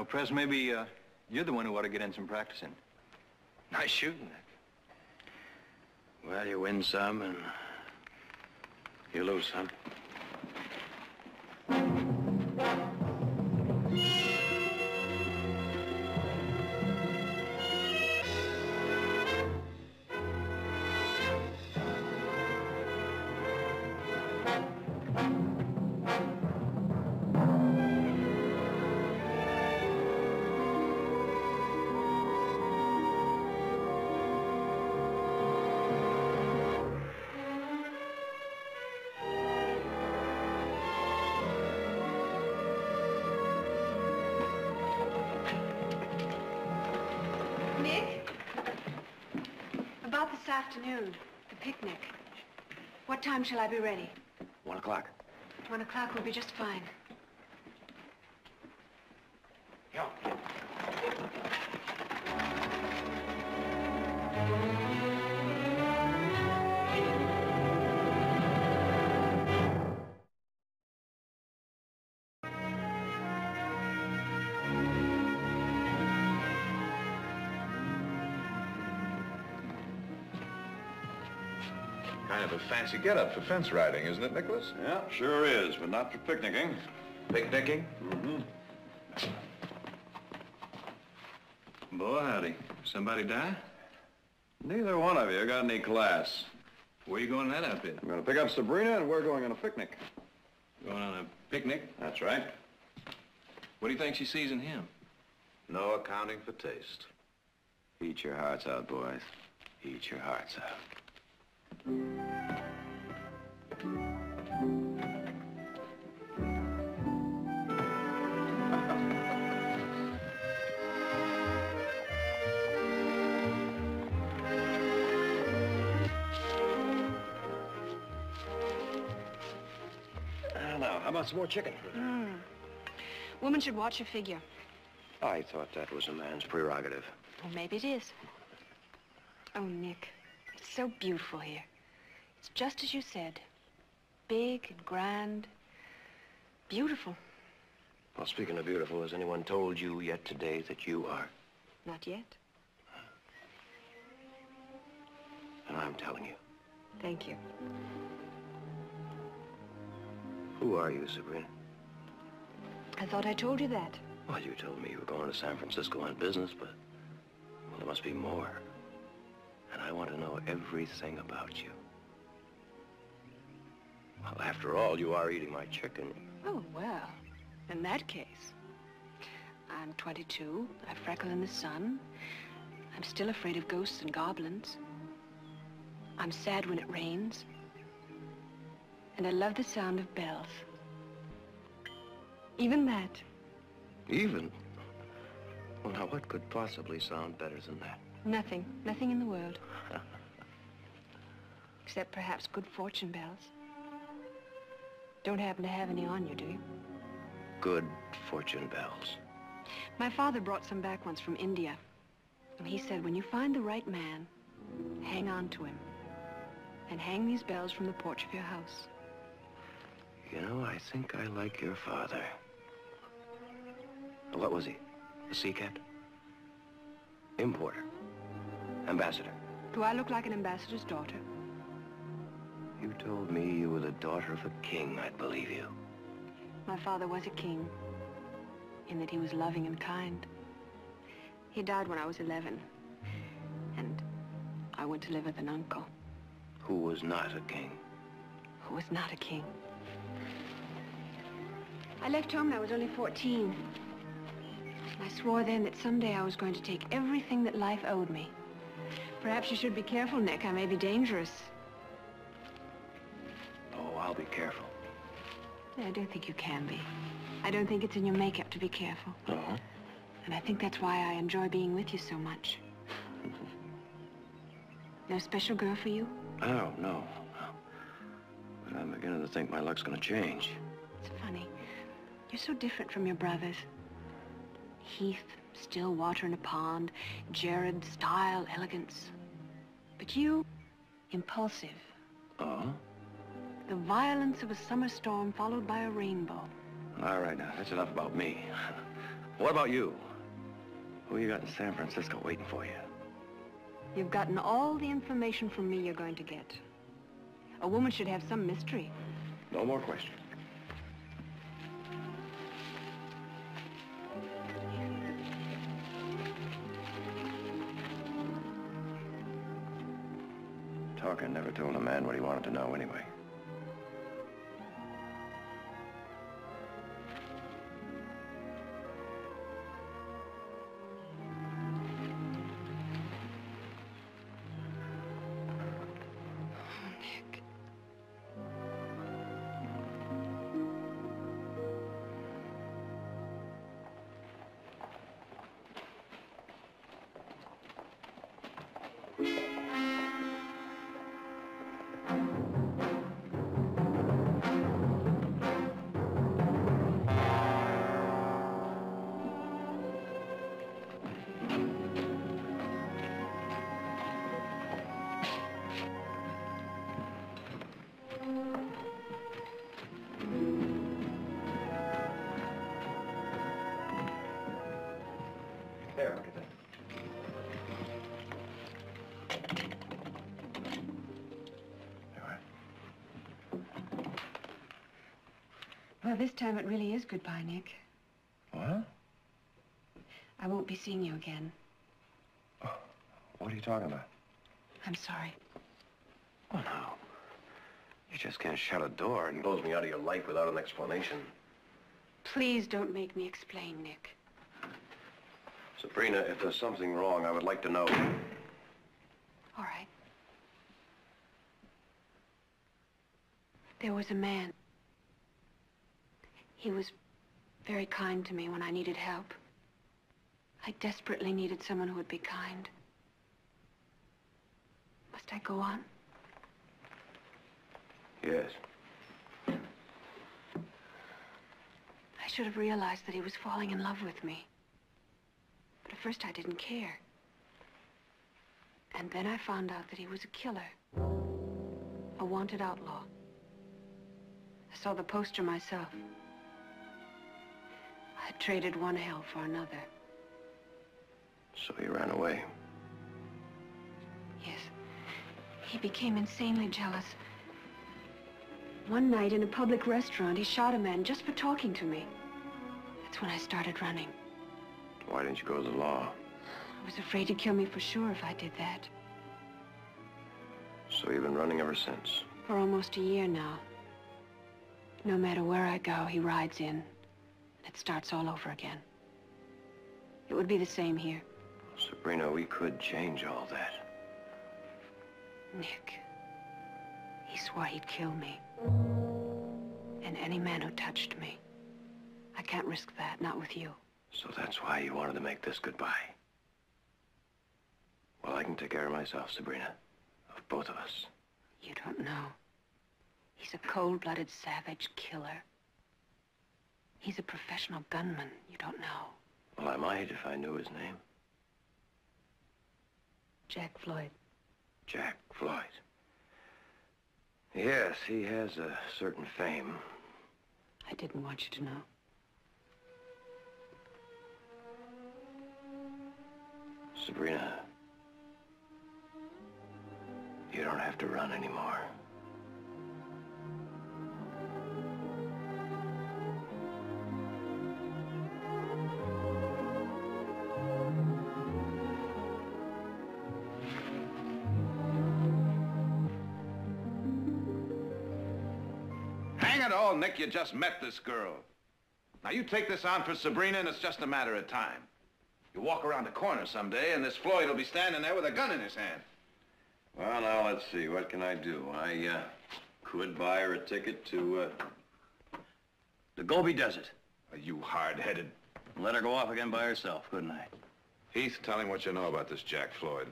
know, Press, maybe you're the one who ought to get in some practicing. Nice shooting, Nick. Well, you win some and you lose some. Nick? About this afternoon, the picnic. What time shall I be ready? 1 o'clock. 1 o'clock will be just fine. Kind of a fancy getup for fence riding, isn't it, Nicholas? Yeah, sure is, but not for picnicking. Picnicking? Mm-hmm. Boy, howdy. Somebody die? Neither one of you got any class. Where you going in that outfit? I'm going to pick up Sabrina, and we're going on a picnic. Going on a picnic? That's right. What do you think she sees in him? No accounting for taste. Eat your hearts out, boys. Eat your hearts out. Now, how about some more chicken? Woman should watch her figure. I thought that was a man's prerogative. Well, maybe it is. Oh, Nick, it's so beautiful here. It's just as you said. Big and grand. Beautiful. Well, speaking of beautiful, has anyone told you yet today that you are? Not yet. And I'm telling you. Thank you. Who are you, Sabrina? I thought I told you that. Well, you told me you were going to San Francisco on business, but... well, there must be more. And I want to know everything about you. Well, after all, you are eating my chicken. Oh, well, in that case. I'm 22. I freckle in the sun. I'm still afraid of ghosts and goblins. I'm sad when it rains. And I love the sound of bells. Even that. Even? Well, now, what could possibly sound better than that? Nothing. Nothing in the world. Except perhaps good fortune bells. Don't happen to have any on you, do you? Good fortune bells. My father brought some back once from India. And he said, when you find the right man, hang on to him. And hang these bells from the porch of your house. You know, I think I like your father. What was he? A sea captain? Importer? Ambassador? Do I look like an ambassador's daughter? You told me you were the daughter of a king, I'd believe you. My father was a king, in that he was loving and kind. He died when I was 11, and I went to live with an uncle. Who was not a king? Who was not a king. I left home when I was only 14. I swore then that someday I was going to take everything that life owed me. Perhaps you should be careful, Nick. I may be dangerous. Oh, I'll be careful. I don't think you can be. I don't think it's in your makeup to be careful. Uh-huh. And I think that's why I enjoy being with you so much. No special girl for you? Oh, no. But I'm beginning to think my luck's gonna change. It's funny. You're so different from your brothers. Heath, still water in a pond. Jared, style, elegance. But you, impulsive. Oh? The violence of a summer storm followed by a rainbow. All right, now, that's enough about me. What about you? Who you got in San Francisco waiting for you? You've gotten all the information from me you're going to get. A woman should have some mystery. No more questions. Talker never told a man what he wanted to know anyway. There, look at that. Well, this time it really is goodbye, Nick. What? I won't be seeing you again. What are you talking about? I'm sorry. Oh, no. You just can't shut a door and close me out of your life without an explanation. Please don't make me explain, Nick. Sabrina, if there's something wrong, I would like to know. All right. There was a man. He was very kind to me when I needed help. I desperately needed someone who would be kind. Must I go on? Yes. I should have realized that he was falling in love with me. But at first I didn't care. And then I found out that he was a killer. A wanted outlaw. I saw the poster myself. I traded one hell for another. So he ran away. Yes. He became insanely jealous. One night in a public restaurant, he shot a man just for talking to me. That's when I started running. Why didn't you go to the law? I was afraid he'd kill me for sure if I did that. So you've been running ever since? For almost a year now. No matter where I go, he rides in. And it starts all over again. It would be the same here. Sabrina, we could change all that. Nick, he swore he'd kill me. And any man who touched me. I can't risk that, not with you. So that's why you wanted to make this goodbye. Well, I can take care of myself, Sabrina. Of both of us. You don't know. He's a cold-blooded savage killer. He's a professional gunman. You don't know. Well, I might if I knew his name. Jack Floyd. Jack Floyd. Yes, he has a certain fame. I didn't want you to know. Sabrina, you don't have to run anymore. Hang it all, Nick, you just met this girl. Now, you take this on for Sabrina, and it's just a matter of time. You walk around the corner someday, and this Floyd will be standing there with a gun in his hand. Well, now, let's see. What can I do? I could buy her a ticket to the Gobi Desert. Are you hard-headed? Let her go off again by herself, couldn't I? Heath, tell him what you know about this Jack Floyd.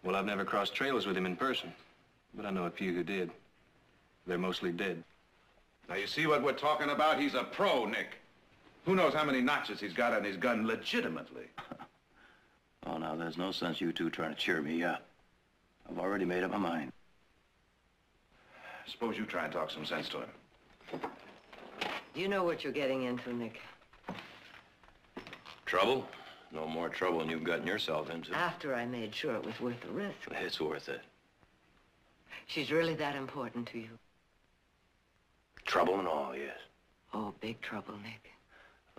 Well, I've never crossed trails with him in person, but I know a few who did. They're mostly dead. Now, you see what we're talking about? He's a pro, Nick. Who knows how many notches he's got on his gun legitimately? Oh, now, there's no sense you two trying to cheer me up. I've already made up my mind. Suppose you try and talk some sense to him. You know what you're getting into, Nick. Trouble? No more trouble than you've gotten yourself into. After I made sure it was worth the risk. It's worth it. She's really that important to you? Trouble and all, yes. Oh, big trouble, Nick.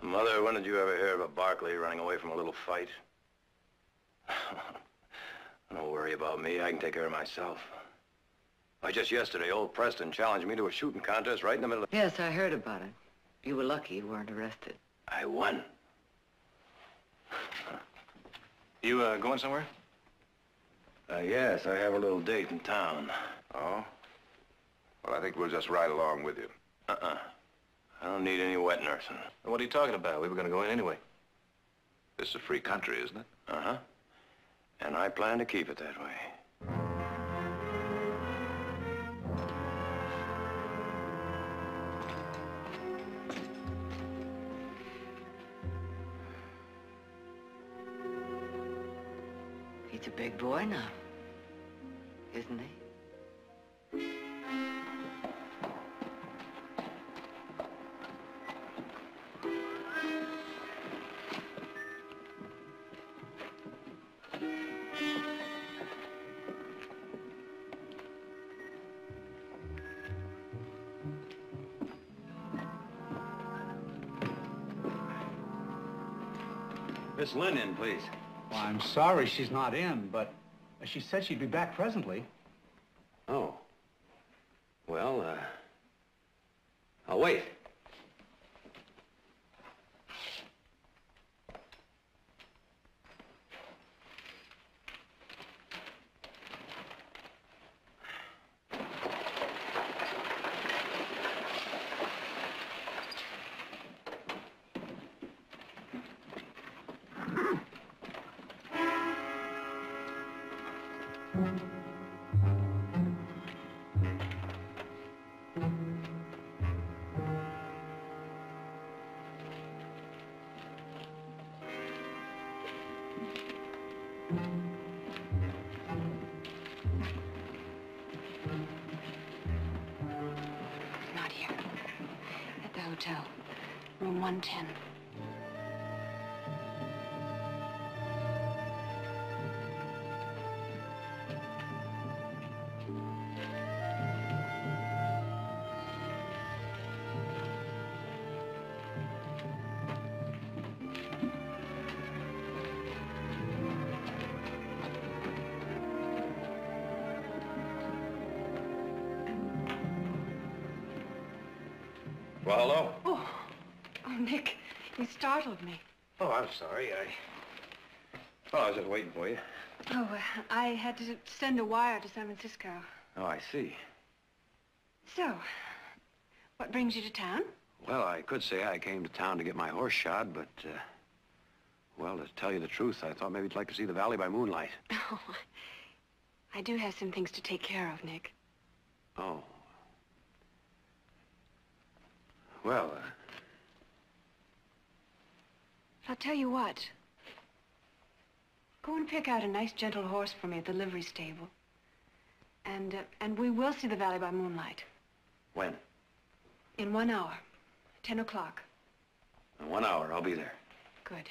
Mother, when did you ever hear of a Barkley running away from a little fight? Don't worry about me. I can take care of myself. Why, just yesterday, old Preston challenged me to a shooting contest right in the middle of... Yes, I heard about it. You were lucky you weren't arrested. I won. You, going somewhere? Yes, I have a little date in town. Oh? Well, I think we'll just ride along with you. I don't need any wet nursing. What are you talking about? We were gonna go in anyway. This is a free country, isn't it? Uh-huh. And I plan to keep it that way. He's a big boy now, isn't he? Miss Lynn in, please. Well, I'm sorry she's not in, but she said she'd be back presently. Oh. Well, I'll wait. Not here. At the hotel. Room 110. Well, hello? Oh, Nick, you startled me. Oh, I'm sorry. I was just waiting for you. Oh, I had to send a wire to San Francisco. Oh, I see. So, what brings you to town? Well, I could say I came to town to get my horse shod, but, well, to tell you the truth, I thought maybe you'd like to see the valley by moonlight. Oh, I do have some things to take care of, Nick. Oh. Well, I'll tell you what. Go and pick out a nice, gentle horse for me at the livery stable. And we will see the valley by moonlight. when? In 1 hour. 10 o'clock. In 1 hour, I'll be there. Good.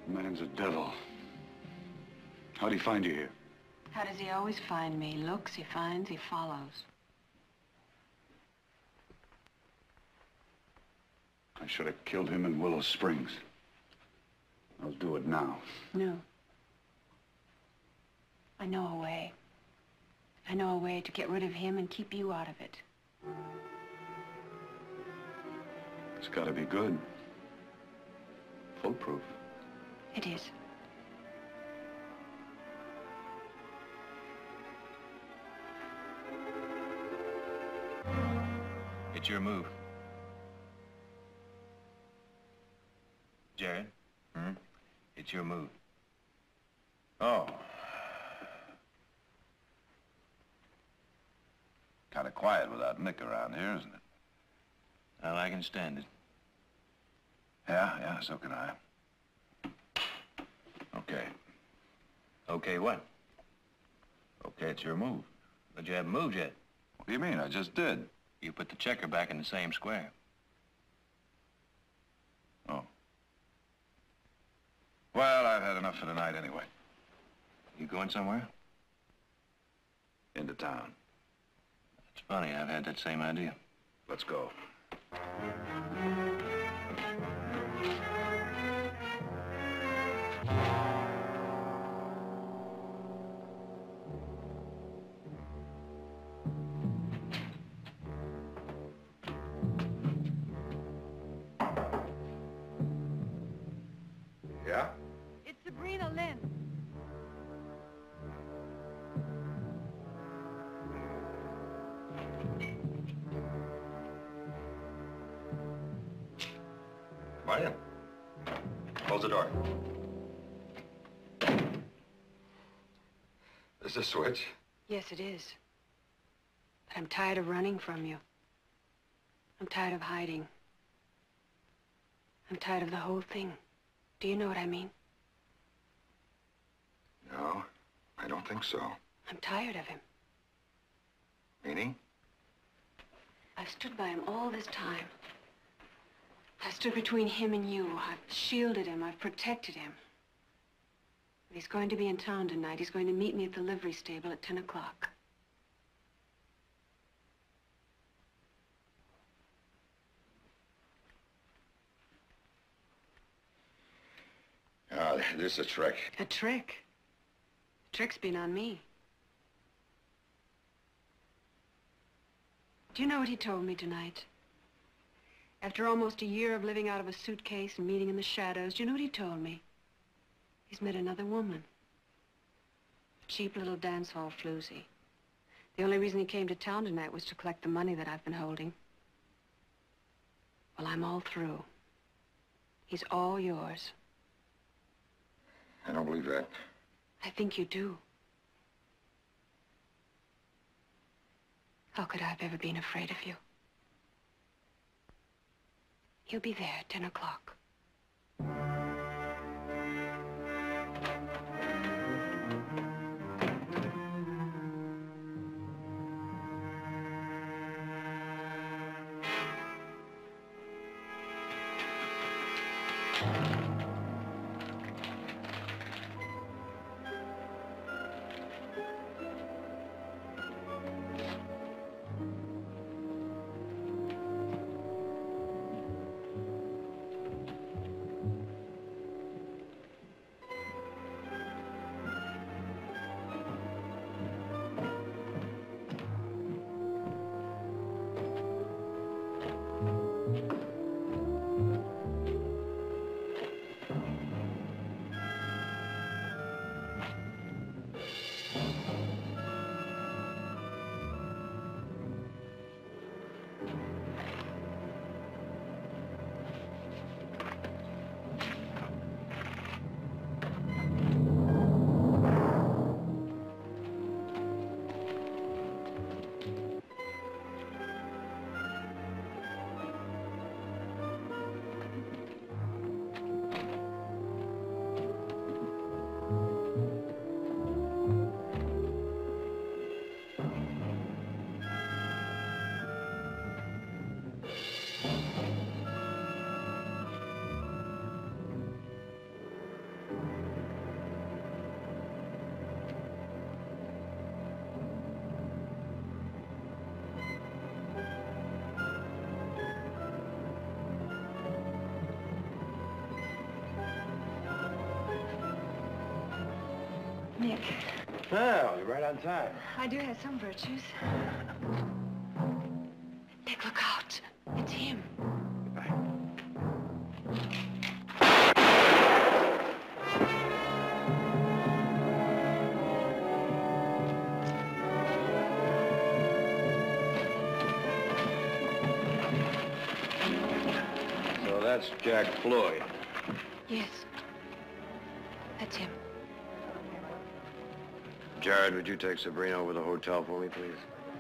The man's a devil. How'd he find you here? How does he always find me? He looks, he finds, he follows. I should have killed him in Willow Springs. I'll do it now. No. I know a way. I know a way to get rid of him and keep you out of it. It's got to be good. Foolproof. It is. It's your move. Jared? It's your move. Oh. Kind of quiet without Nick around here, isn't it? Well, I can stand it. Yeah, so can I. Okay. Okay, what? Okay, it's your move. But you haven't moved yet. What do you mean? I just did. You put the checker back in the same square. Oh. Well, I've had enough for tonight anyway. You going somewhere? Into town. It's funny, I've had that same idea. Let's go. Yeah? It's Sabrina Lynn. Come on in. Close the door. Is this a switch? Yes, it is. But I'm tired of running from you. I'm tired of hiding. I'm tired of the whole thing. Do you know what I mean? No, I don't think so. I'm tired of him. Meaning? I've stood by him all this time. I've stood between him and you. I've shielded him. I've protected him. But he's going to be in town tonight. He's going to meet me at the livery stable at 10 o'clock. This is a trick. A trick? The trick's been on me. Do you know what he told me tonight? After almost a year of living out of a suitcase and meeting in the shadows, do you know what he told me? He's met another woman. A cheap little dance hall floozy. The only reason he came to town tonight was to collect the money that I've been holding. Well, I'm all through. He's all yours. I don't believe that. I think you do. How could I have ever been afraid of you? He'll be there at 10 o'clock. Nick, Well, you're right on time. I do have some virtues. Nick, look out. It's him. So that's Jack Floyd. Yes. That's him. Jared, would you take Sabrina over to the hotel for me, please?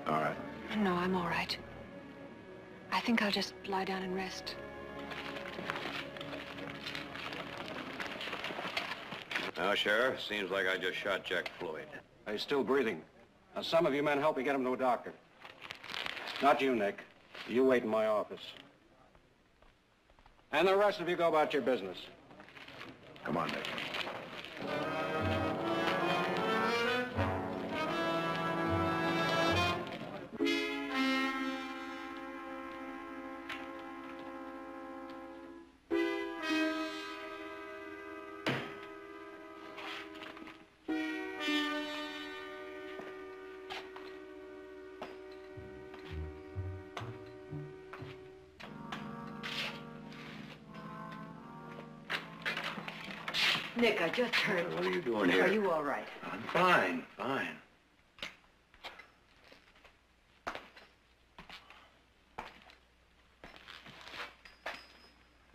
All right. No, I'm all right. I think I'll just lie down and rest. Now, Sheriff, seems like I just shot Jack Floyd. He's still breathing. Now, some of you men help me get him to a doctor. Not you, Nick. You wait in my office. And the rest of you go about your business. Come on, Nick. Nick, I just heard... What are you doing here? Are you all right? I'm fine, fine.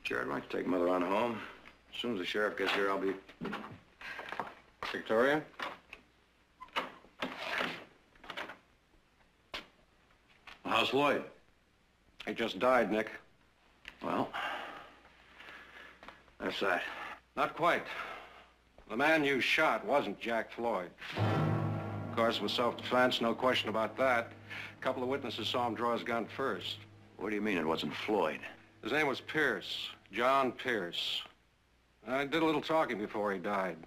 Jared, why don't you take Mother on home? As soon as the sheriff gets here, I'll be... Victoria? How's Floyd? He just died, Nick. Well, that's that. Not quite. The man you shot wasn't Jack Floyd. Of course, it was self-defense, no question about that. A couple of witnesses saw him draw his gun first. What do you mean it wasn't Floyd? His name was Pierce, John Pierce. I did a little talking before he died.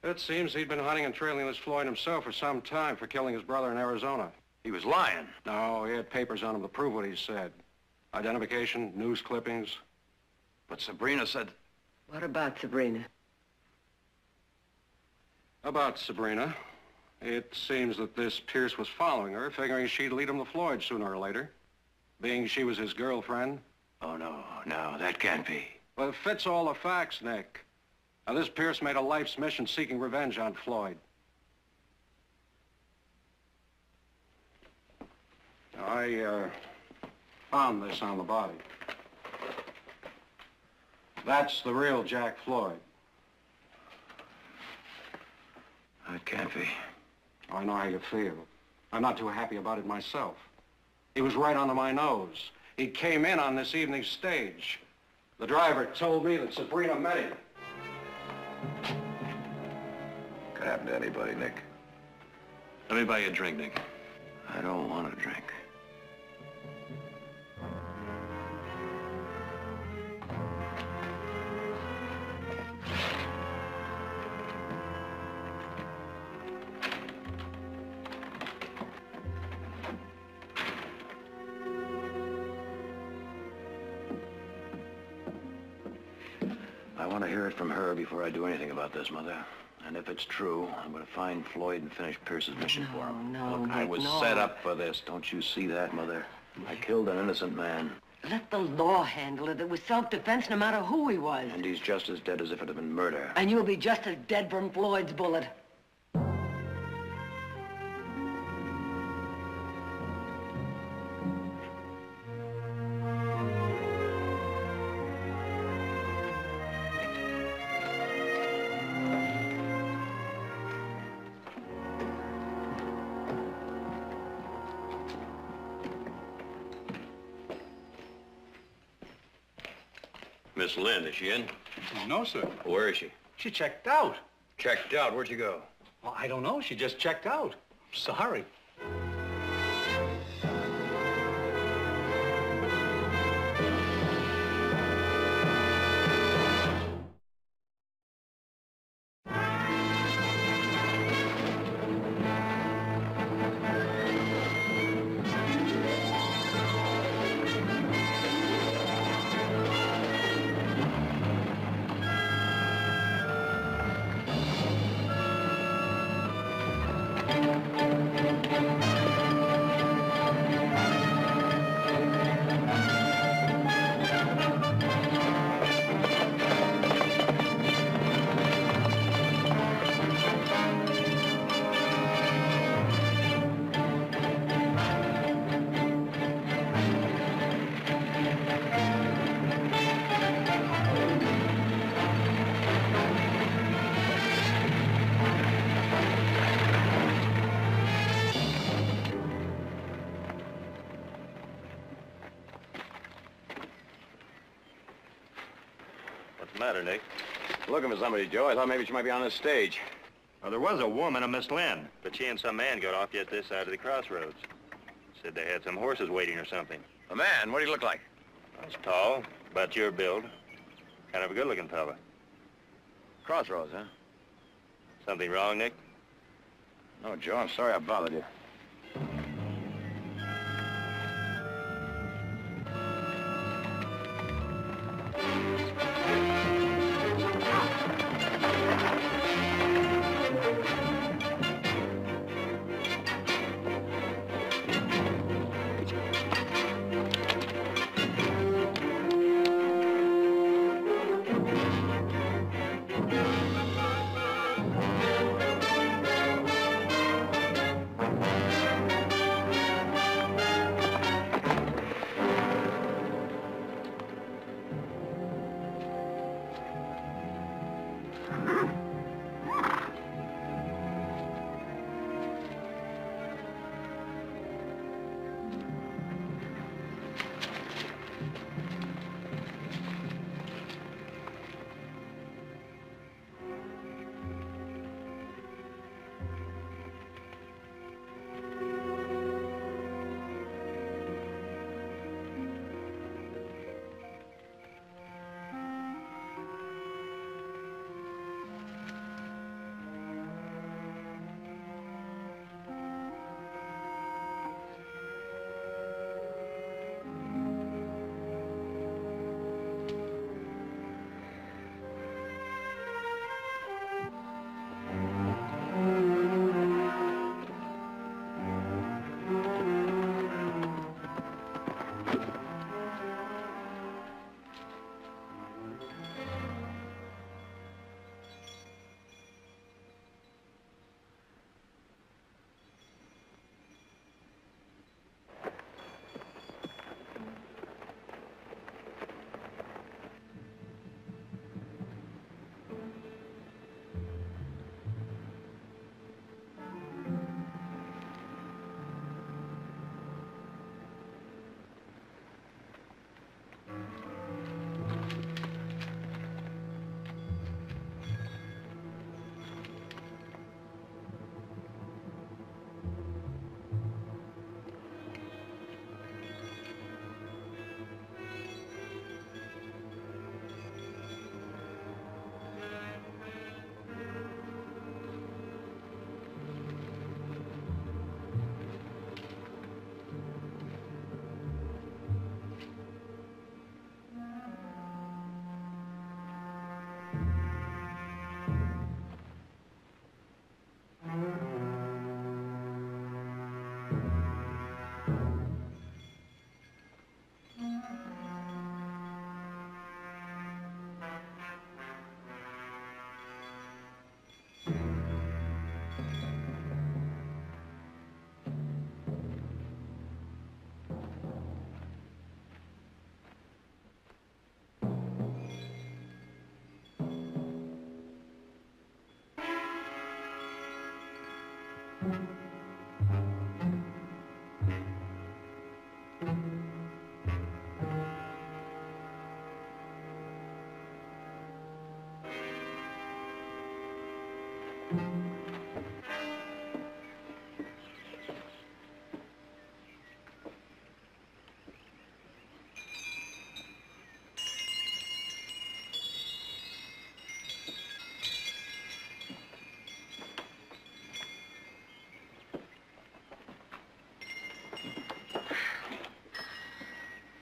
It seems he'd been hunting and trailing this Floyd himself for some time for killing his brother in Arizona. He was lying. No, he had papers on him to prove what he said. Identification, news clippings. But Sabrina said... What about Sabrina? About Sabrina. It seems that this Pierce was following her, figuring she'd lead him to Floyd sooner or later. Being she was his girlfriend. Oh, no, that can't be. Well, it fits all the facts, Nick. Now, this Pierce made a life's mission seeking revenge on Floyd. I found this on the body. That's the real Jack Floyd. That can't be. I know how you feel. I'm not too happy about it myself. He was right under my nose. He came in on this evening's stage. The driver told me that Sabrina met him. Could happen to anybody, Nick. Let me buy you a drink, Nick. I don't want a drink. I want to hear it from her before I do anything about this, Mother. And if it's true, I'm going to find Floyd and finish Pierce's mission for him. No, Look, I Nick, was no. set up for this. Don't you see that, Mother? I killed an innocent man. Let the law handle it. It was self-defense no matter who he was. And he's just as dead as if it had been murder. And you'll be just as dead from Floyd's bullet. Miss Lynn, is she in? No, sir. Where is she? She checked out. Checked out. Where'd she go? Well, I don't know. She just checked out. Sorry. the matter, Nick? Looking for somebody, Joe. I thought maybe she might be on this stage. Well, there was a woman, a Miss Lynn, but she and some man got off just this side of the crossroads. Said they had some horses waiting or something. A man? What do you look like? He's tall, about your build. Kind of a good-looking fella. Crossroads, huh? Something wrong, Nick? No, Joe, I'm sorry I bothered you.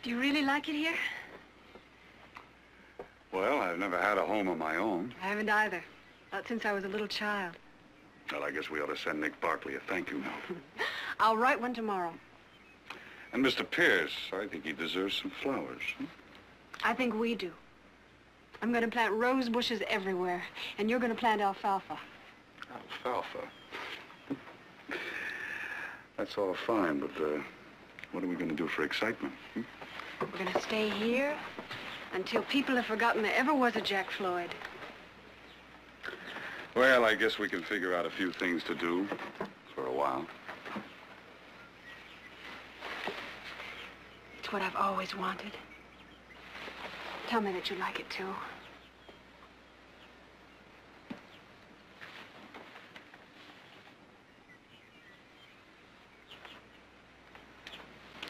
Do you really like it here? Well, I've never had a home of my own. I haven't either. Not since I was a little child. Well, I guess we ought to send Nick Barkley a thank you note. I'll write one tomorrow. And Mr. Pierce, I think he deserves some flowers. I think we do. I'm going to plant rose bushes everywhere, and you're going to plant alfalfa. Alfalfa? That's all fine, but what are we going to do for excitement? We're going to stay here until people have forgotten there ever was a Jack Floyd. Well, I guess we can figure out a few things to do for a while. It's what I've always wanted. Tell me that you like it, too.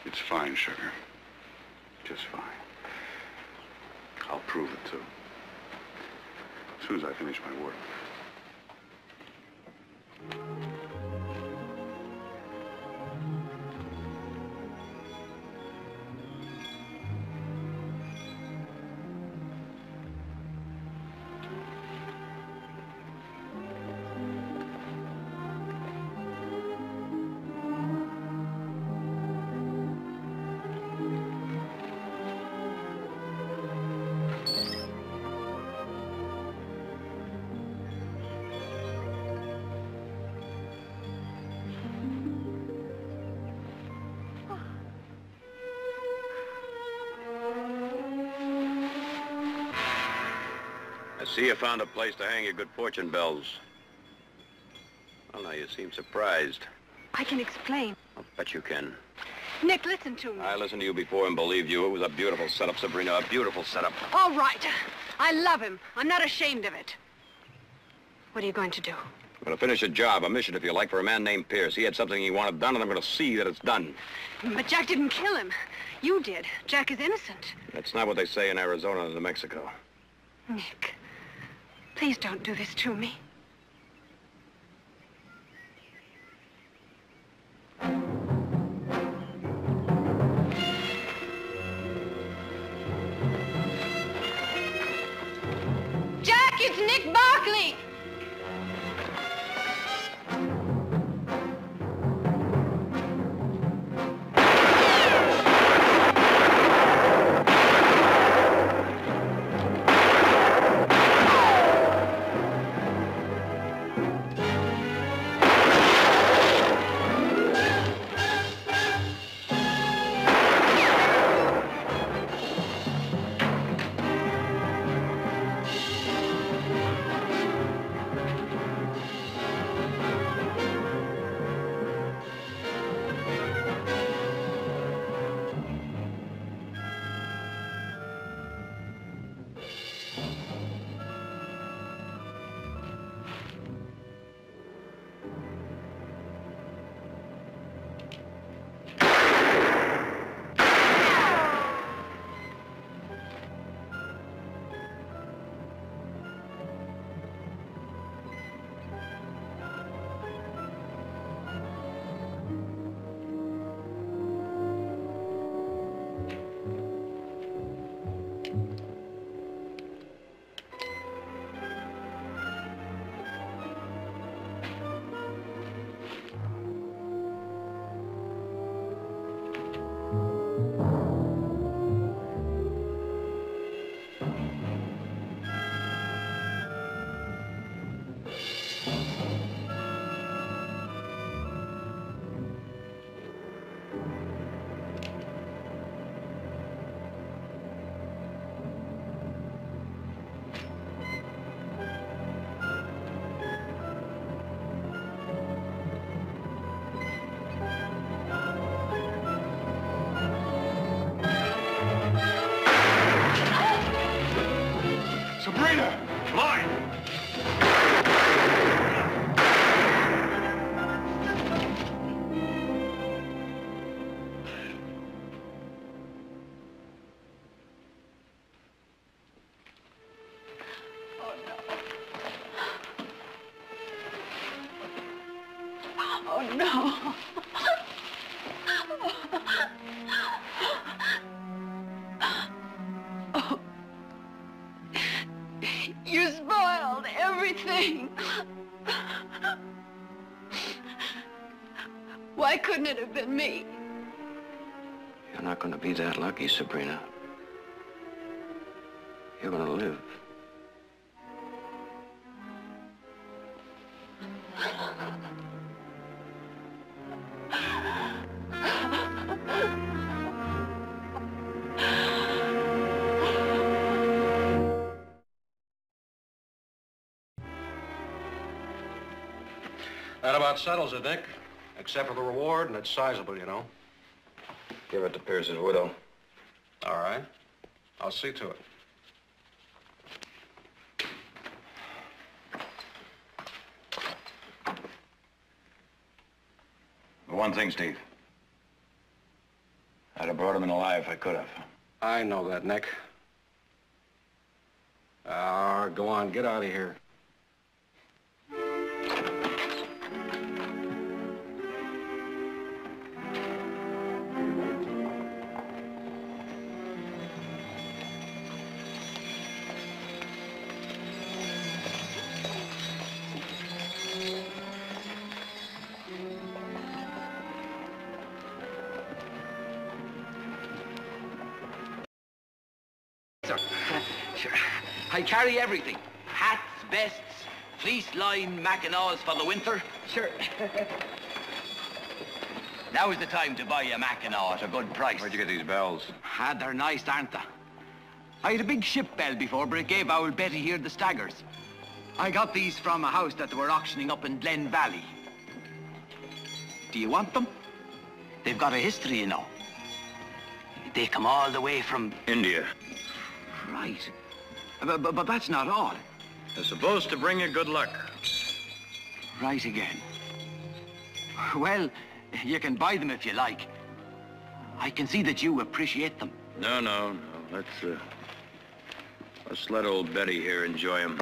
It's fine, sugar. Just fine. I'll prove it, too. As soon as I finish my work. I see you found a place to hang your good fortune bells. Well, now, you seem surprised. I can explain. I'll bet you can. Nick, listen to me. I listened to you before and believed you. It was a beautiful setup, Sabrina, a beautiful setup. All right. I love him. I'm not ashamed of it. What are you going to do? I'm going to finish a job, a mission, if you like, for a man named Pierce. He had something he wanted done, and I'm going to see that it's done. But Jack didn't kill him. You did. Jack is innocent. That's not what they say in Arizona and New Mexico. Nick, please don't do this to me. Jack, it's Nick Barkley! Sabrina! Line! Oh, no. Oh. You spoiled everything. Why couldn't it have been me? You're not going to be that lucky, Sabrina. You're going to live. That about settles it, Nick. Except for the reward, and it's sizable, you know. Give it to Pierce's widow. All right. I'll see to it. One thing, Steve. I'd have brought him in alive if I could have. I know that, Nick. Go on, get out of here. Sure. I carry everything. Hats, vests, fleece-lined mackinaws for the winter. Sure. Now is the time to buy a mackinaw at a good price. Where'd you get these bells? They're nice, aren't they? I had a big ship bell before, but it gave old Betty here the staggers. I got these from a house that they were auctioning up in Glen Valley. Do you want them? They've got a history, you know. They come all the way from... India. Right. But that's not all. They're supposed to bring you good luck. Right again. Well, you can buy them if you like. I can see that you appreciate them. No. Let's let old Betty here enjoy them.